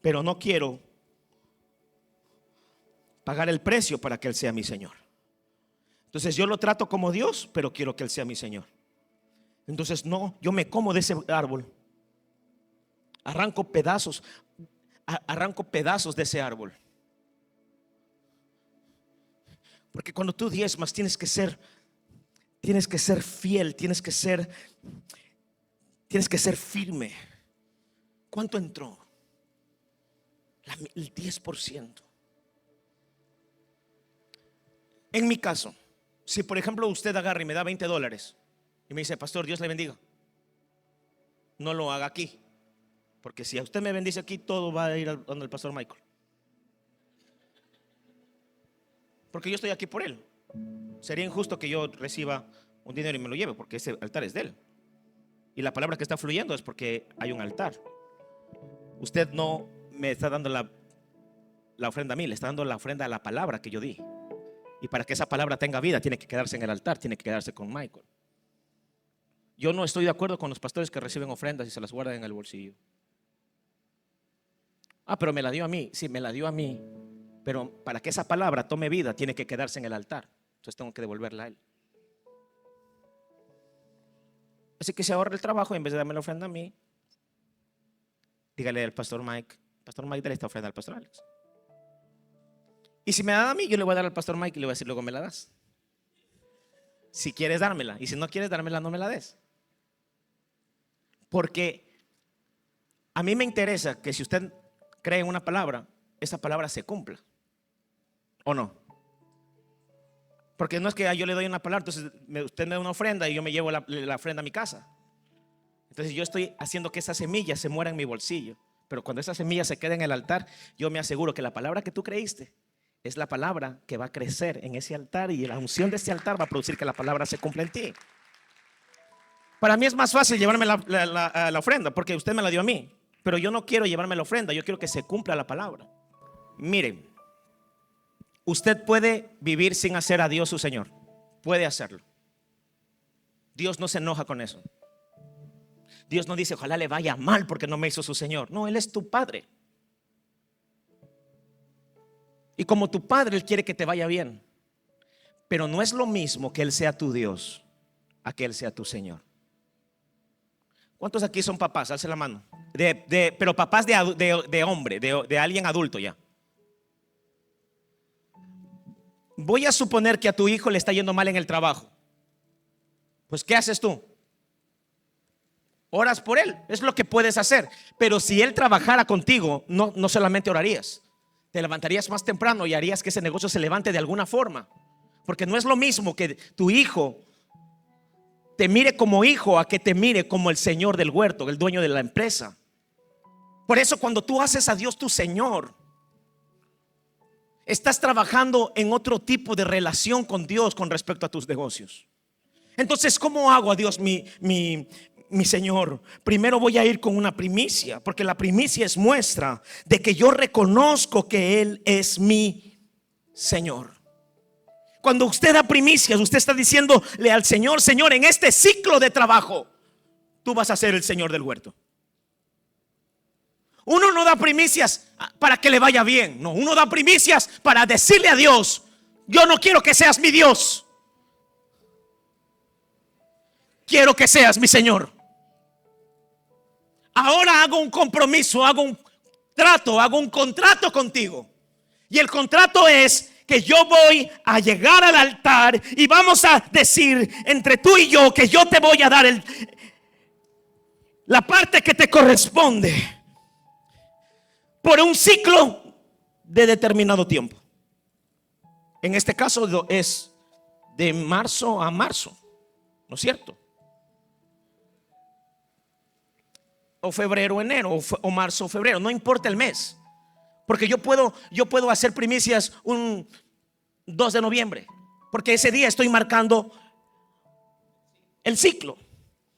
pero no quiero pagar el precio para que Él sea mi Señor. Entonces yo lo trato como Dios, pero quiero que Él sea mi Señor. Entonces no, yo me como de ese árbol, arranco pedazos de ese árbol. Porque cuando tú diezmas tienes que ser tienes que ser fiel, tienes que ser firme. ¿Cuánto entró? El 10%. En mi caso, si por ejemplo usted agarra y me da $20 y me dice: pastor, Dios le bendiga, no lo haga aquí, porque si a usted me bendice aquí, todo va a ir donde el pastor Michael, porque yo estoy aquí por él. Sería injusto que yo reciba un dinero y me lo lleve, porque ese altar es de él, y la palabra que está fluyendo es porque hay un altar. Usted no me está dando la ofrenda a mí, le está dando la ofrenda a la palabra que yo di. Y para que esa palabra tenga vida, tiene que quedarse en el altar, tiene que quedarse con Michael. Yo no estoy de acuerdo con los pastores que reciben ofrendas y se las guardan en el bolsillo. Pero me la dio a mí. Sí, me la dio a mí, pero para que esa palabra tome vida, tiene que quedarse en el altar. Entonces tengo que devolverla a él. Así que se ahorra el trabajo, y en vez de darme la ofrenda a mí, dígale al pastor Mike: pastor Mike, dale esta ofrenda al pastor Alex. Y si me da a mí, yo le voy a dar al pastor Mike y le voy a decir: luego me la das, si quieres dármela, y si no quieres dármela, no me la des. Porque a mí me interesa que si usted cree en una palabra, esa palabra se cumpla, ¿o no? Porque no es que yo le doy una palabra, entonces usted me da una ofrenda y yo me llevo la ofrenda a mi casa. Entonces yo estoy haciendo que esa semilla se muera en mi bolsillo. Pero cuando esa semilla se queda en el altar, yo me aseguro que la palabra que tú creíste es la palabra que va a crecer en ese altar, y la unción de ese altar va a producir que la palabra se cumpla en ti. Para mí es más fácil llevarme la ofrenda, porque usted me la dio a mí, pero yo no quiero llevarme la ofrenda, yo quiero que se cumpla la palabra. Miren, usted puede vivir sin hacer a Dios su Señor, puede hacerlo. Dios no se enoja con eso. Dios no dice: ojalá le vaya mal porque no me hizo su Señor. No, Él es tu Padre, y como tu Padre, Él quiere que te vaya bien. Pero no es lo mismo que Él sea tu Dios a que Él sea tu Señor. ¿Cuántos aquí son papás? Alce la mano. Pero papás de hombre, de alguien adulto ya. Voy a suponer que a tu hijo le está yendo mal en el trabajo. Pues ¿qué haces tú? Oras por él, es lo que puedes hacer. Pero si él trabajara contigo, no solamente orarías, te levantarías más temprano y harías que ese negocio se levante de alguna forma. Porque no es lo mismo que tu hijo te mire como hijo a que te mire como el señor del huerto, el dueño de la empresa. Por eso cuando tú haces a Dios tu Señor, estás trabajando en otro tipo de relación con Dios con respecto a tus negocios. Entonces, ¿cómo hago a Dios mi Señor? Primero voy a ir con una primicia, porque la primicia es muestra de que yo reconozco que Él es mi Señor. Cuando usted da primicias, usted está diciéndole al Señor: Señor, en este ciclo de trabajo, tú vas a ser el Señor del huerto. Uno no da primicias para que le vaya bien. No, uno da primicias para decirle a Dios: yo no quiero que seas mi Dios, quiero que seas mi Señor. Ahora hago un compromiso, hago un contrato contigo. Y el contrato es que yo voy a llegar al altar y vamos a decir entre tú y yo que yo te voy a dar la parte que te corresponde por un ciclo de determinado tiempo. En este caso es de marzo a marzo, ¿no es cierto? O febrero, enero, o marzo, febrero, no importa el mes. Porque yo puedo hacer primicias un 2 de noviembre, porque ese día estoy marcando el ciclo.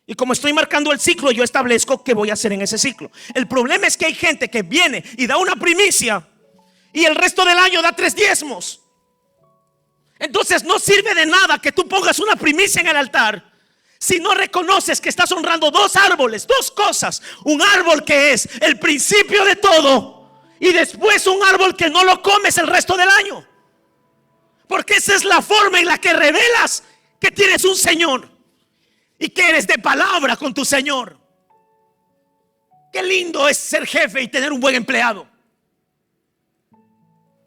Y como estoy marcando el ciclo, yo establezco qué voy a hacer en ese ciclo. El problema es que hay gente que viene y da una primicia y el resto del año da 3 diezmos. Entonces no sirve de nada que tú pongas una primicia en el altar si no reconoces que estás honrando 2 árboles, 2 cosas. Un árbol que es el principio de todo, y después un árbol que no lo comes el resto del año. Porque esa es la forma en la que revelas que tienes un Señor y que eres de palabra con tu Señor. Qué lindo es ser jefe y tener un buen empleado.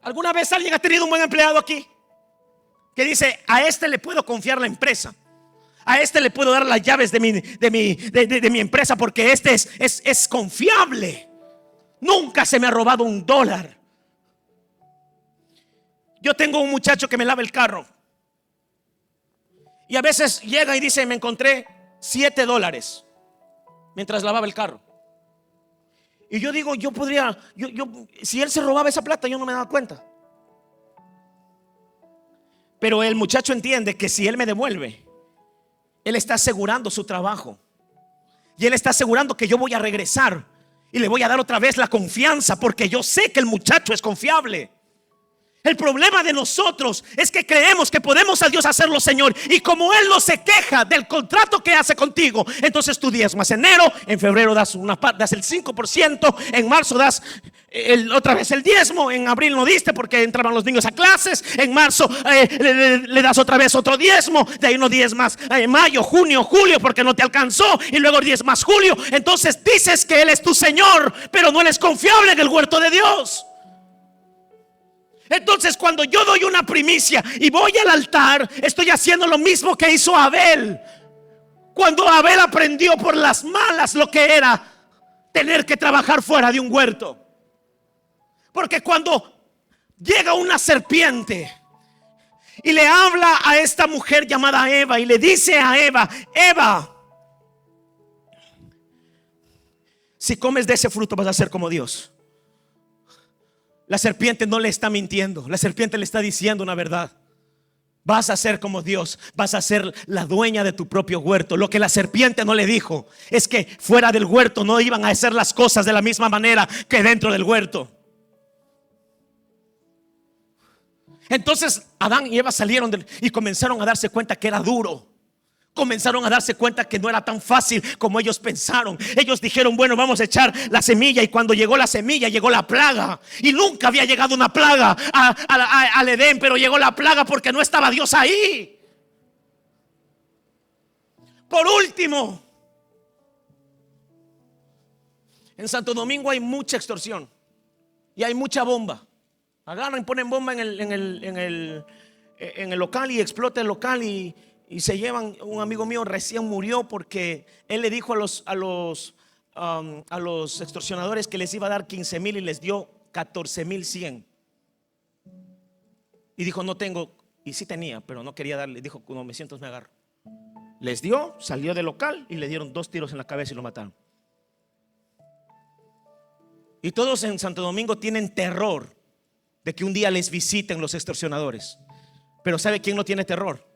¿Alguna vez alguien ha tenido un buen empleado aquí? Que dice: a este le puedo confiar la empresa. A este le puedo dar las llaves de mi empresa porque este es confiable. Nunca se me ha robado $1. Yo tengo un muchacho que me lava el carro y a veces llega y dice: me encontré $7 mientras lavaba el carro. Y yo digo, yo podría, si él se robaba esa plata, yo no me daba cuenta. Pero el muchacho entiende que si él me devuelve, él está asegurando su trabajo. Y él está asegurando que yo voy a regresar y le voy a dar otra vez la confianza, porque yo sé que el muchacho es confiable. El problema de nosotros es que creemos que podemos a Dios hacerlo Señor, y como Él no se queja del contrato que hace contigo, entonces tú diezmas en enero, en febrero das el 5%, en marzo das otra vez el diezmo, en abril no diste porque entraban los niños a clases, en marzo le das otra vez otro diezmo, de ahí no diezmas mayo, junio, julio porque no te alcanzó, y luego diezmas julio. Entonces dices que Él es tu Señor, pero no eres confiable en el huerto de Dios. Entonces cuando yo doy una primicia y voy al altar, estoy haciendo lo mismo que hizo Abel. Cuando Abel aprendió por las malas lo que era tener que trabajar fuera de un huerto. Porque cuando llega una serpiente y le habla a esta mujer llamada Eva y le dice a Eva: Eva, si comes de ese fruto vas a ser como Dios. La serpiente no le está mintiendo. La serpiente le está diciendo una verdad: vas a ser como Dios, vas a ser la dueña de tu propio huerto. Lo que la serpiente no le dijo es que fuera del huerto no iban a hacer las cosas de la misma manera que dentro del huerto. Entonces Adán y Eva salieron y comenzaron a darse cuenta que era duro. Comenzaron a darse cuenta que no era tan fácil como ellos pensaron. Ellos dijeron: bueno, vamos a echar la semilla. Y cuando llegó la semilla, llegó la plaga. Y nunca había llegado una plaga al Edén, pero llegó la plaga porque no estaba Dios ahí. Por último, en Santo Domingo hay mucha extorsión y hay mucha bomba. Agarran y ponen bomba en el local y explota el local y se llevan. Un amigo mío recién murió porque él le dijo a los extorsionadores que les iba a dar 15,000 y les dio 14,100. Y dijo: no tengo. Y sí tenía, pero no quería darle. Dijo: como me siento me agarro. Les dio, salió del local y le dieron 2 tiros en la cabeza y lo mataron. Y todos en Santo Domingo tienen terror de que un día les visiten los extorsionadores. Pero ¿sabe quién no tiene terror?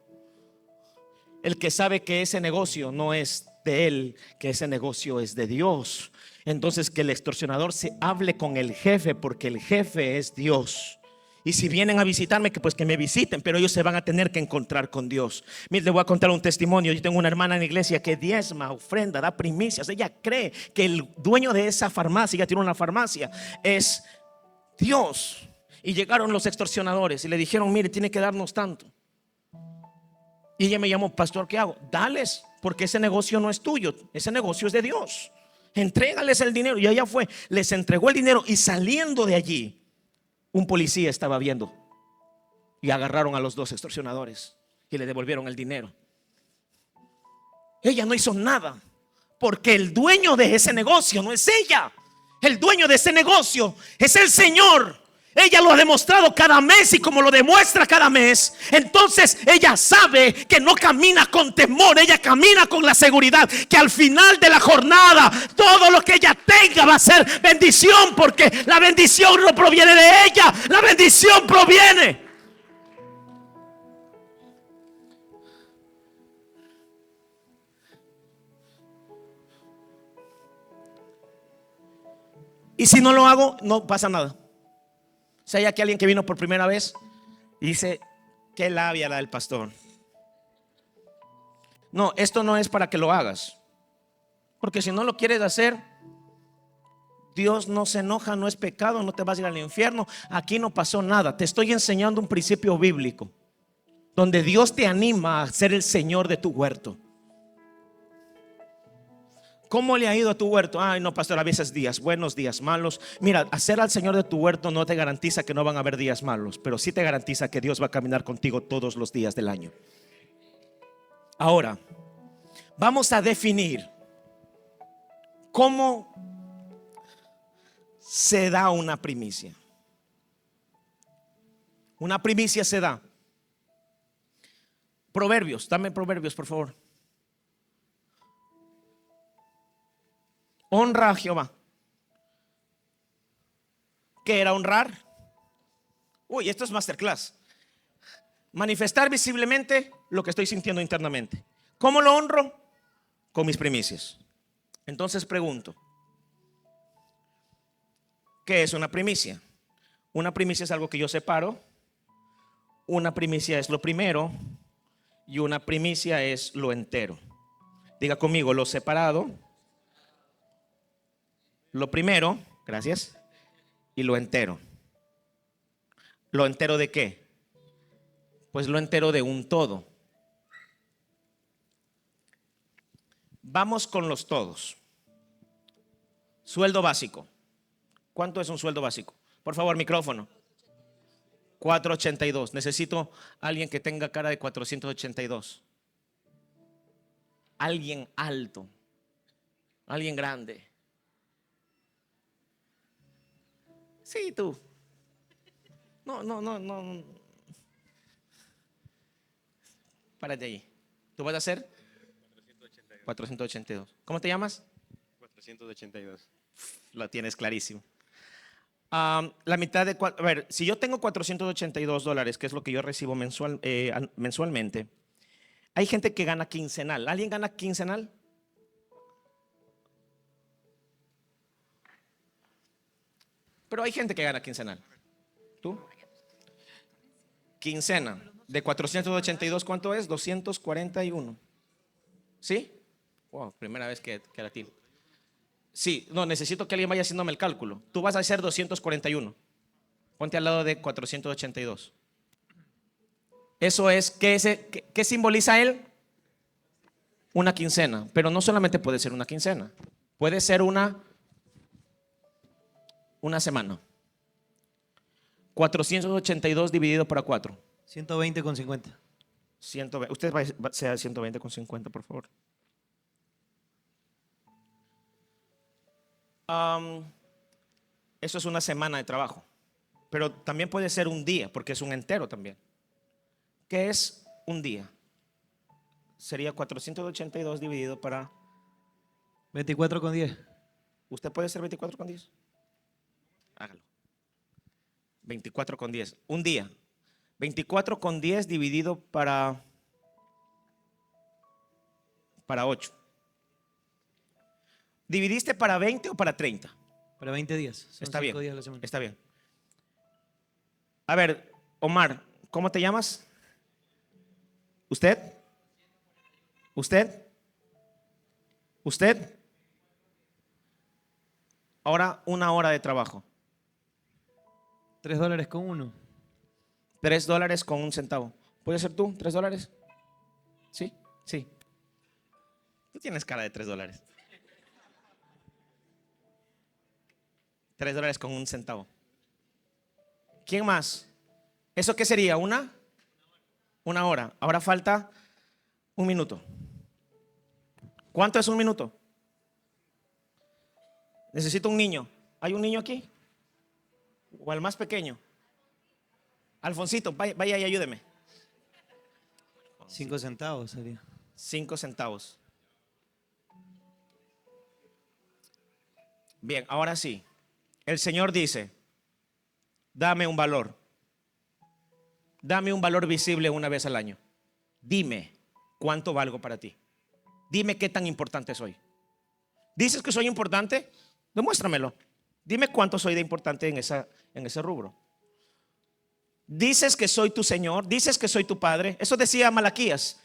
El que sabe que ese negocio no es de él, que ese negocio es de Dios. Entonces que el extorsionador se hable con el jefe, porque el jefe es Dios. Y si vienen a visitarme, que me visiten, pero ellos se van a tener que encontrar con Dios. Mire, le voy a contar un testimonio. Yo tengo una hermana en la iglesia que diezma, ofrenda, da primicias. Ella cree que el dueño de esa farmacia, ella tiene una farmacia, es Dios. Y llegaron los extorsionadores y le dijeron: mire, tiene que darnos tanto. Y ella me llamó: pastor, ¿qué hago? Dales, porque ese negocio no es tuyo, ese negocio es de Dios. Entrégales el dinero. Y ella fue, les entregó el dinero. Y saliendo de allí, un policía estaba viendo y agarraron a los 2 extorsionadores y le devolvieron el dinero. Ella no hizo nada, porque el dueño de ese negocio no es ella. El dueño de ese negocio es el Señor. Ella lo ha demostrado cada mes, y como lo demuestra cada mes, entonces ella sabe que no camina con temor. Ella camina con la seguridad que al final de la jornada todo lo que ella tenga va a ser bendición, porque la bendición no proviene de ella, la bendición proviene. Y si no lo hago, no pasa nada. Si hay aquí alguien que vino por primera vez y dice: qué labia la del pastor. No, esto no es para que lo hagas, porque si no lo quieres hacer, Dios no se enoja, no es pecado, no te vas a ir al infierno. Aquí no pasó nada. Te estoy enseñando un principio bíblico donde Dios te anima a ser el Señor de tu huerto. ¿Cómo le ha ido a tu huerto? Ay, no, pastor, a veces días buenos, días malos. Mira, hacer al Señor de tu huerto no te garantiza que no van a haber días malos, pero sí te garantiza que Dios va a caminar contigo todos los días del año. Ahora, Vamos a definir cómo se da una primicia. Una primicia se da. Proverbios, dame Proverbios, por favor. Honra a Jehová. ¿Qué era honrar? Uy, esto es masterclass. Manifestar visiblemente lo que estoy sintiendo internamente. ¿Cómo lo honro? Con mis primicias. Entonces pregunto, ¿qué es una primicia? Una primicia es algo que yo separo. Una primicia es lo primero y una primicia es lo entero. Diga conmigo, lo separado, lo primero, gracias, y lo entero. ¿Lo entero de qué? Pues lo entero de un todo. Vamos con los todos. Sueldo básico. ¿Cuánto es un sueldo básico? Por favor, micrófono. 482. Necesito a alguien que tenga cara de 482. Alguien alto. Alguien grande. Sí, tú. No. Párate ahí. ¿Tú vas a hacer? 482. ¿Cómo te llamas? 482. Lo tienes clarísimo. La mitad de, a ver, si yo tengo $482, que es lo que yo recibo mensualmente, hay gente que gana quincenal. ¿Alguien gana quincenal? Pero hay gente que gana quincenal. ¿Tú? Quincena. De 482, ¿cuánto es? 241. ¿Sí? Wow, primera vez que la tiro. Sí, no, necesito que alguien vaya haciéndome el cálculo. Tú vas a hacer 241. Ponte al lado de 482. Eso es, ¿qué simboliza él? Una quincena. Pero no solamente puede ser una quincena. Puede ser una semana. 482 dividido por 4. 120,50. 120. Usted sea 120,50, por favor. Eso es una semana de trabajo. Pero también puede ser un día, porque es un entero también. ¿Qué es un día? Sería 482 dividido para... 24,10. ¿Usted puede ser 24,10? Hágalo. 24,10. Un día. 24,10 dividido para 8. ¿Dividiste para 20 o para 30? Para 20 días. Son Está 5 bien. días a la semana. Está bien. A ver, Omar, ¿cómo te llamas? ¿Usted? ¿Usted? ¿Usted? Ahora una hora de trabajo. $3 con uno. $3 con un centavo. ¿Puede ser tú? $3. ¿Sí? Sí. Tú tienes cara de $3. $3 con un centavo. ¿Quién más? ¿Eso qué sería? ¿Una hora? Ahora falta un minuto. ¿Cuánto es un minuto? Necesito un niño. ¿Hay un niño aquí? ¿O el más pequeño? Alfonsito, vaya y ayúdeme. 5 centavos sería. 5 centavos. Bien, ahora sí. El Señor dice, dame un valor. Dame un valor visible una vez al año. Dime cuánto valgo para ti. Dime qué tan importante soy. ¿Dices que soy importante? Demuéstramelo. Dime cuánto soy de importante en ese rubro. Dices que soy tu Señor, dices que soy tu Padre. Eso decía Malaquías.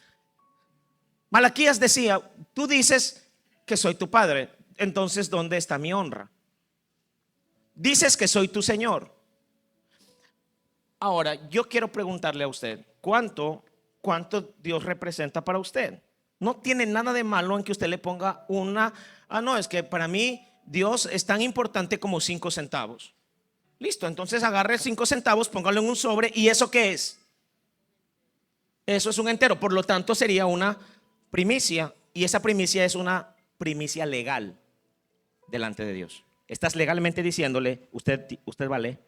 Malaquías decía, tú dices que soy tu Padre, entonces ¿dónde está mi honra? Dices que soy tu Señor. Ahora, yo quiero preguntarle a usted, ¿cuánto Dios representa para usted? No tiene nada de malo en que usted le ponga no, es que para mí Dios es tan importante como 5 centavos. Listo, entonces agarre 5 centavos, póngalo en un sobre. ¿Y eso qué es? Eso es un entero, por lo tanto sería una primicia. Y esa primicia es una primicia legal delante de Dios. Estás legalmente diciéndole, usted vale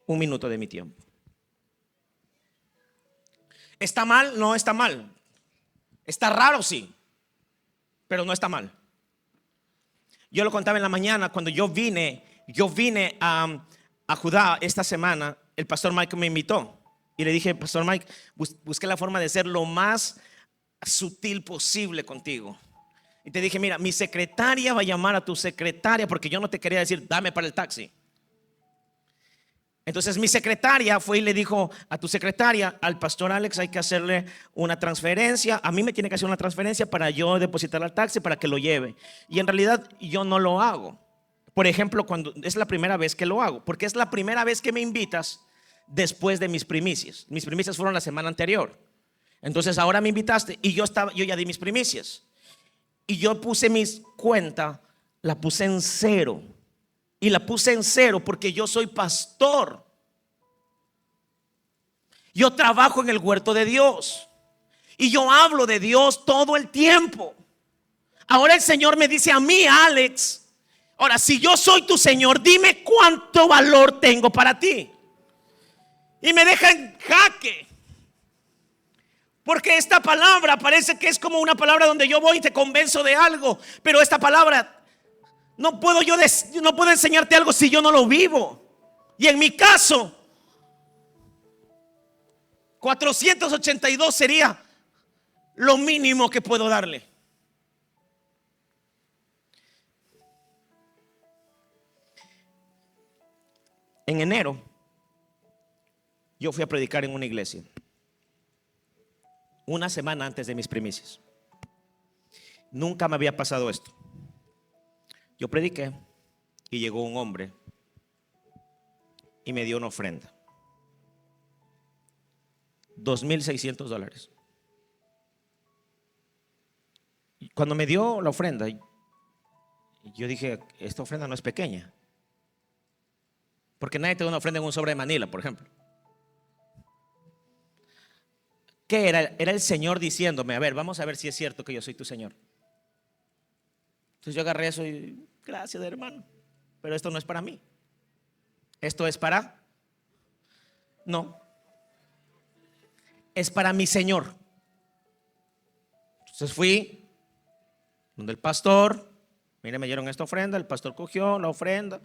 1 minuto de mi tiempo. ¿Está mal? No está mal. Está raro, sí, pero no está mal. Yo lo contaba en la mañana cuando yo vine a Judá esta semana. El pastor Mike me invitó y le dije, pastor Mike, busqué la forma de ser lo más sutil posible contigo. Y te dije, mira, mi secretaria va a llamar a tu secretaria, porque yo no te quería decir, dame para el taxi. Entonces mi secretaria fue y le dijo a tu secretaria, al pastor Alex hay que hacerle una transferencia. A mí me tiene que hacer una transferencia para yo depositar al taxi para que lo lleve. Y en realidad yo no lo hago. Por ejemplo, cuando es la primera vez que lo hago, porque es la primera vez que me invitas después de mis primicias. Mis primicias fueron la semana anterior. Entonces ahora me invitaste y yo ya di mis primicias. Y yo puse mis cuentas, la puse en cero. Y la puse en cero porque yo soy pastor. Yo trabajo en el huerto de Dios. Y yo hablo de Dios todo el tiempo. Ahora el Señor me dice a mí, Alex, ahora si yo soy tu Señor, dime cuánto valor tengo para ti. Y me deja en jaque. Porque esta palabra parece que es como una palabra donde yo voy y te convenzo de algo. Pero esta palabra no puedo enseñarte algo si yo no lo vivo. Y en mi caso 482 sería lo mínimo que puedo darle. En enero yo fui a predicar en una iglesia, una semana antes de mis primicias. Nunca me había pasado esto. Yo prediqué y llegó un hombre y me dio una ofrenda, $2,600. Cuando me dio la ofrenda, yo dije, esta ofrenda no es pequeña, porque nadie te da una ofrenda en un sobre de Manila, por ejemplo. ¿Qué era? Era el Señor diciéndome, a ver, vamos a ver si es cierto que yo soy tu Señor. Entonces yo agarré eso y, gracias hermano, pero esto no es para mí. Esto es para, no, es para mi Señor. Entonces fui donde el pastor, mire, me dieron esta ofrenda, el pastor cogió la ofrenda,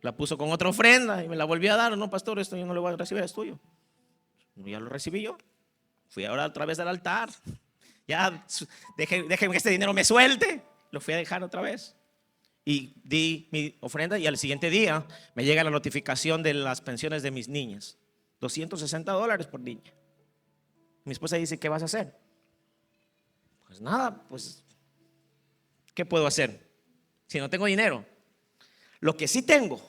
la puso con otra ofrenda y me la volvió a dar. No, pastor, esto yo no lo voy a recibir, es tuyo. Ya lo recibí yo. Fui ahora otra vez al altar. Ya, déjenme que este dinero me suelte. Lo fui a dejar otra vez. Y di mi ofrenda y al siguiente día me llega la notificación de las pensiones de mis niñas. $260 por niña. Mi esposa dice, ¿qué vas a hacer? Pues nada, pues ¿qué puedo hacer si no tengo dinero? Lo que sí tengo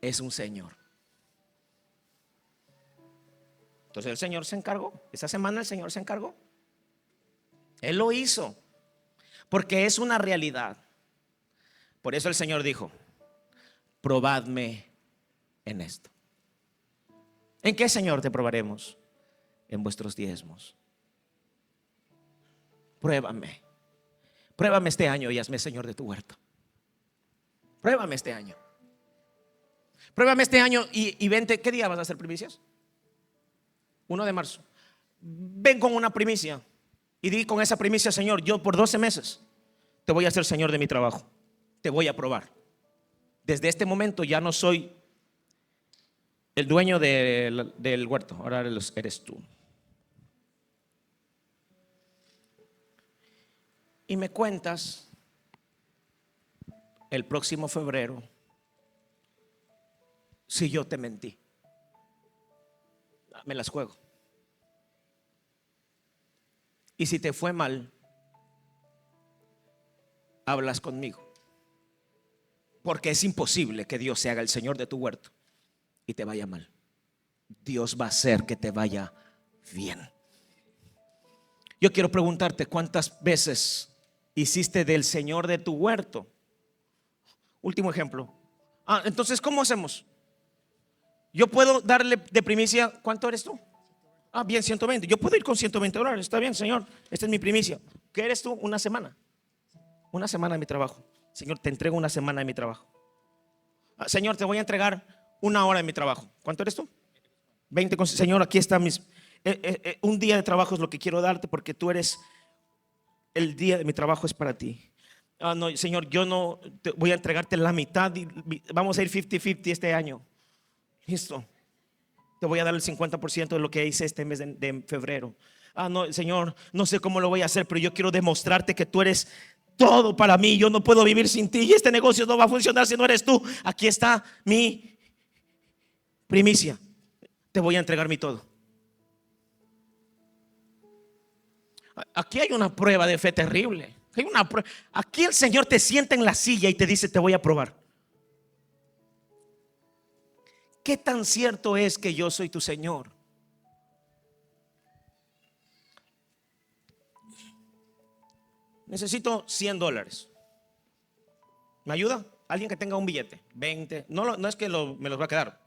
es un Señor. Entonces el Señor se encargó. Esa semana el Señor se encargó. Él lo hizo porque es una realidad. Por eso el Señor dijo, probadme en esto. ¿En qué, Señor, te probaremos? En vuestros diezmos. Pruébame. Pruébame este año y hazme Señor de tu huerto. Pruébame este año. Pruébame este año y vente. ¿Qué día vas a hacer primicias? 1 de marzo. Ven con una primicia y di con esa primicia, Señor, yo por 12 meses te voy a hacer Señor de mi trabajo. Te voy a probar. Desde este momento ya no soy el dueño del huerto, ahora eres tú. Y me cuentas el próximo febrero si yo te mentí. Me las juego. Y si te fue mal, hablas conmigo. Porque es imposible que Dios se haga el Señor de tu huerto y te vaya mal. Dios va a hacer que te vaya bien. Yo quiero preguntarte, ¿cuántas veces hiciste del Señor de tu huerto? Último ejemplo. Entonces, ¿cómo hacemos? Yo puedo darle de primicia. ¿Cuánto eres tú? Ah, bien, 120. Yo puedo ir con $120. Está bien, Señor. Esta es mi primicia. ¿Qué eres tú? Una semana. Una semana de mi trabajo. Señor, te entrego una semana de mi trabajo. Ah, Señor, te voy a entregar una hora de mi trabajo. ¿Cuánto eres tú? 20. Señor, aquí está un día de trabajo es lo que quiero darte porque tú eres, el día de mi trabajo es para ti. Ah, no, Señor, yo no voy a entregarte la mitad y vamos a ir 50-50 este año. Listo. Te voy a dar el 50% de lo que hice este mes de febrero. Ah, no, Señor, no sé cómo lo voy a hacer, pero yo quiero demostrarte que tú eres todo para mí. Yo no puedo vivir sin ti y este negocio no va a funcionar si no eres tú. Aquí está mi primicia. Te voy a entregar mi todo. Aquí hay una prueba de fe terrible. Aquí el Señor te sienta en la silla y te dice: te voy a probar. ¿Qué tan cierto es que yo soy tu Señor? Necesito $100. ¿Me ayuda? Alguien que tenga un billete, 20. No es que me los va a quedar.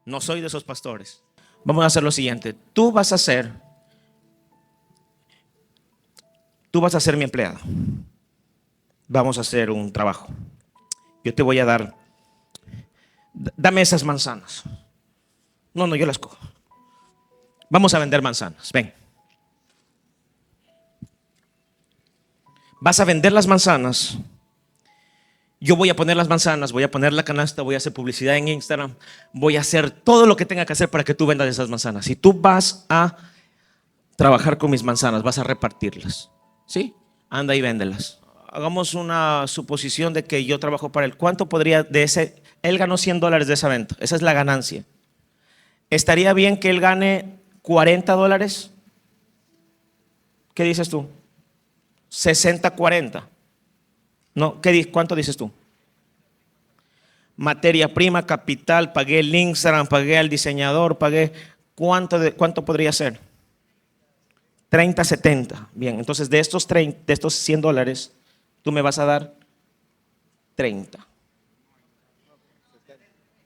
No soy de esos pastores. Vamos a hacer lo siguiente. Tú vas a ser mi empleado. Vamos a hacer un trabajo. Yo te voy a dar. Dame esas manzanas. No, yo las cojo. Vamos a vender manzanas. Ven. Vas a vender las manzanas. Yo voy a poner las manzanas, voy a poner la canasta, voy a hacer publicidad en Instagram, voy a hacer todo lo que tenga que hacer para que tú vendas esas manzanas. Y tú vas a trabajar con mis manzanas, vas a repartirlas. ¿Sí? Anda y véndelas. Hagamos una suposición de que yo trabajo para él. ¿Cuánto podría de ese? Él ganó $100 de esa venta. Esa es la ganancia. ¿Estaría bien que él gane $40? ¿Qué dices tú? 60-40. No, ¿cuánto dices tú? Materia prima, capital, pagué el Instagram, pagué al diseñador, pagué. ¿Cuánto podría ser? 30-70. Bien, entonces de estos $100, tú me vas a dar 30.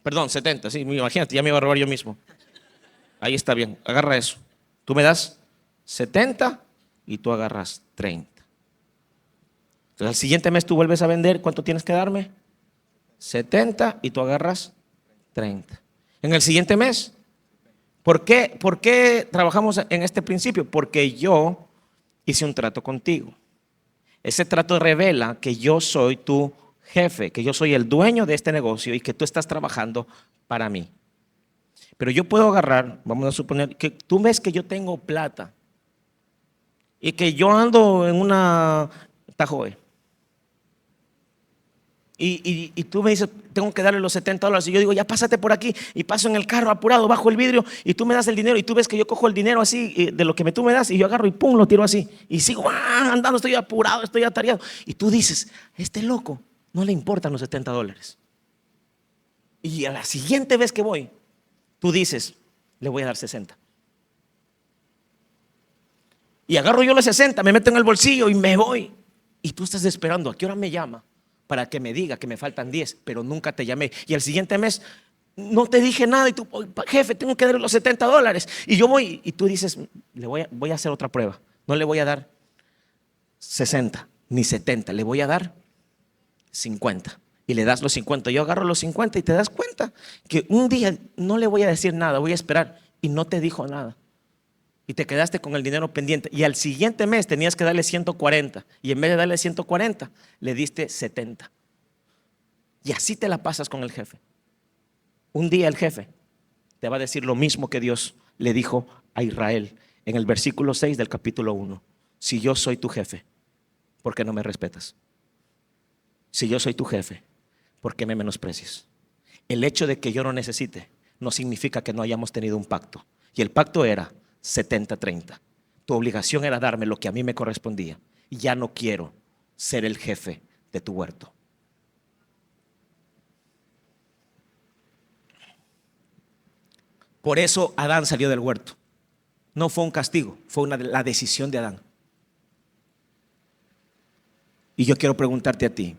Perdón, 70, sí, imagínate, ya me iba a robar yo mismo. Ahí está bien, agarra eso. Tú me das 70 y tú agarras 30. Entonces al siguiente mes tú vuelves a vender, ¿cuánto tienes que darme? 70 y tú agarras 30. En el siguiente mes, ¿por qué trabajamos en este principio? Porque yo hice un trato contigo. Ese trato revela que yo soy tu jefe, que yo soy el dueño de este negocio y que tú estás trabajando para mí. Pero yo puedo agarrar, vamos a suponer que tú ves que yo tengo plata y que yo ando en una Tahoe. Y tú me dices, tengo que darle los $70. Y yo digo, ya pásate por aquí. Y paso en el carro apurado, bajo el vidrio. Y tú me das el dinero. Y tú ves que yo cojo el dinero así, de lo que tú me das. Y yo agarro y pum, lo tiro así. Y sigo andando, estoy apurado, estoy atareado. Y tú dices, este loco no le importan los $70. Y a la siguiente vez que voy, tú dices, le voy a dar 60. Y agarro yo los 60, me meto en el bolsillo y me voy. Y tú estás esperando, ¿a qué hora me llama? Para que me diga que me faltan 10, pero nunca te llamé. Y el siguiente mes no te dije nada y tú, jefe, tengo que darle los $70. Y yo voy y tú dices, voy a hacer otra prueba. No le voy a dar 60 ni 70, le voy a dar 50. Y le das los 50. Yo agarro los 50 y te das cuenta que un día no le voy a decir nada, voy a esperar. Y no te dijo nada. Y te quedaste con el dinero pendiente. Y al siguiente mes tenías que darle 140. Y en vez de darle 140, le diste 70. Y así te la pasas con el jefe. Un día el jefe te va a decir lo mismo que Dios le dijo a Israel en el versículo 6 del capítulo 1. Si yo soy tu jefe, ¿por qué no me respetas? Si yo soy tu jefe, ¿por qué me menosprecias? El hecho de que yo no necesite no significa que no hayamos tenido un pacto. Y el pacto era 70-30. Tu obligación era darme lo que a mí me correspondía. Y ya no quiero ser el jefe de tu huerto. Por eso Adán salió del huerto. No fue un castigo, fue la decisión de Adán. Y yo quiero preguntarte a ti,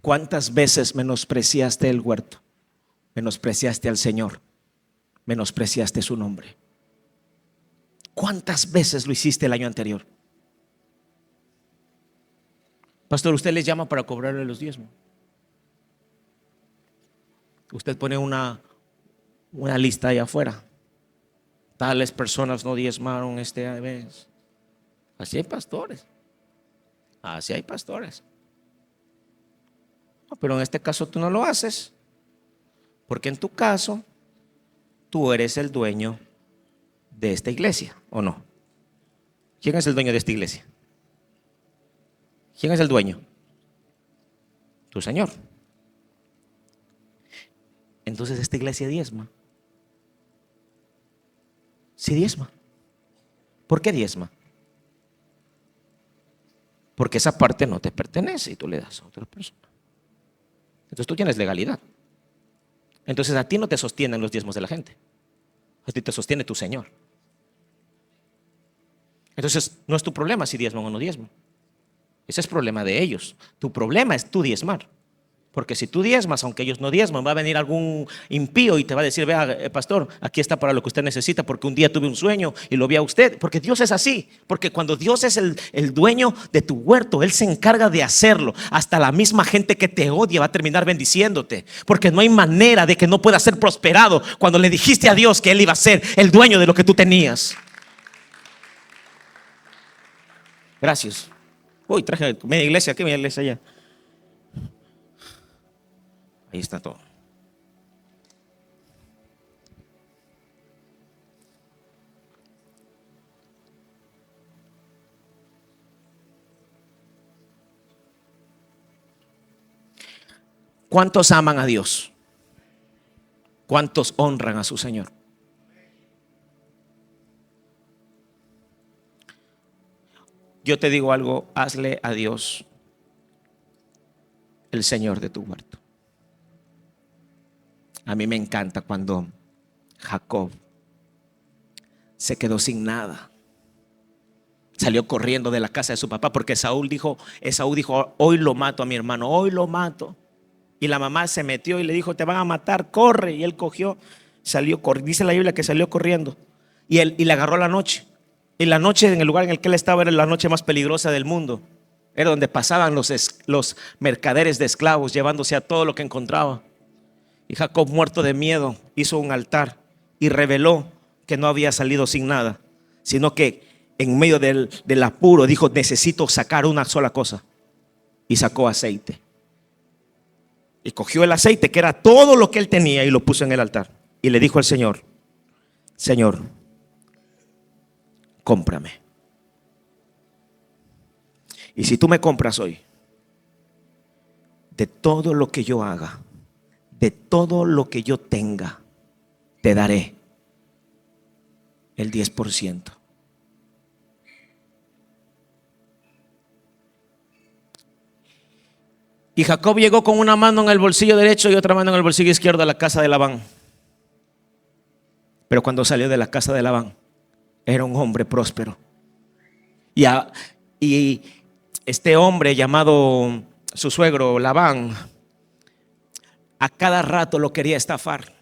¿cuántas veces menospreciaste el huerto? Menospreciaste al Señor, menospreciaste su nombre. ¿Cuántas veces lo hiciste el año anterior? Pastor, usted les llama para cobrarle los diezmos. Usted pone una lista allá afuera. Tales personas no diezmaron este mes. Así hay pastores. Así hay pastores. No, pero en este caso tú no lo haces. Porque en tu caso, tú eres el dueño de esta iglesia, ¿o no? ¿Quién es el dueño de esta iglesia? ¿Quién es el dueño? Tu Señor. Entonces esta iglesia diezma. Sí diezma. ¿Por qué diezma? Porque esa parte no te pertenece y tú le das a otra persona. Entonces tú tienes legalidad. Entonces a ti no te sostienen los diezmos de la gente. A ti te sostiene tu Señor. Entonces no es tu problema si diezman o no diezman. Ese es problema de ellos. Tu problema es tú diezmar. Porque si tú diezmas, aunque ellos no diezman, va a venir algún impío y te va a decir: vea, pastor, aquí está para lo que usted necesita, porque un día tuve un sueño y lo vi a usted. Porque Dios es así. Porque cuando Dios es el dueño de tu huerto, Él se encarga de hacerlo. Hasta la misma gente que te odia va a terminar bendiciéndote. Porque no hay manera de que no pueda ser prosperado cuando le dijiste a Dios que Él iba a ser el dueño de lo que tú tenías. Gracias. Uy, traje media iglesia aquí, media iglesia allá. Ahí está todo. ¿Cuántos aman a Dios? ¿Cuántos honran a su Señor? Yo te digo algo: hazle a Dios el Señor de tu huerto. A mí me encanta cuando Jacob se quedó sin nada. Salió corriendo de la casa de su papá porque Esaú dijo: hoy lo mato a mi hermano, hoy lo mato. Y la mamá se metió y le dijo: te van a matar, corre. Y él cogió, salió, dice la Biblia que salió corriendo. Y le agarró la noche. Y la noche, en el lugar en el que él estaba, era la noche más peligrosa del mundo. Era donde pasaban los mercaderes de esclavos, llevándose a todo lo que encontraba. Y Jacob, muerto de miedo, hizo un altar y reveló que no había salido sin nada, sino que en medio del apuro dijo: necesito sacar una sola cosa. Y sacó aceite. Y cogió el aceite, que era todo lo que él tenía, y lo puso en el altar. Y le dijo al Señor: Señor, cómprame. Y si tú me compras hoy, de todo lo que yo haga, de todo lo que yo tenga, te daré el 10%. Y Jacob llegó con una mano en el bolsillo derecho y otra mano en el bolsillo izquierdo a la casa de Labán. Pero cuando salió de la casa de Labán, era un hombre próspero. Y este hombre llamado su suegro Labán, a cada rato lo quería estafar.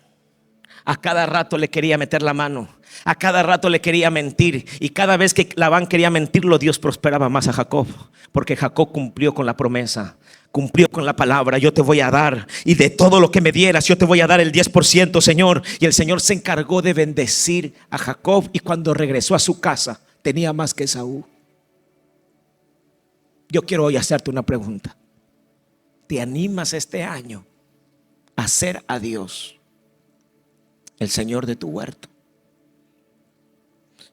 A cada rato le quería meter la mano. A cada rato le quería mentir. Y cada vez que Labán quería mentirlo, Dios prosperaba más a Jacob. Porque Jacob cumplió con la promesa, cumplió con la palabra: yo te voy a dar, y de todo lo que me dieras yo te voy a dar el 10%, Señor. Y el Señor se encargó de bendecir a Jacob. Y cuando regresó a su casa, tenía más que Esaú. Yo quiero hoy hacerte una pregunta. ¿Te animas este año a ser a Dios el Señor de tu huerto?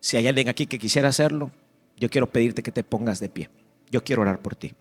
Si hay alguien aquí que quisiera hacerlo, yo quiero pedirte que te pongas de pie. Yo quiero orar por ti.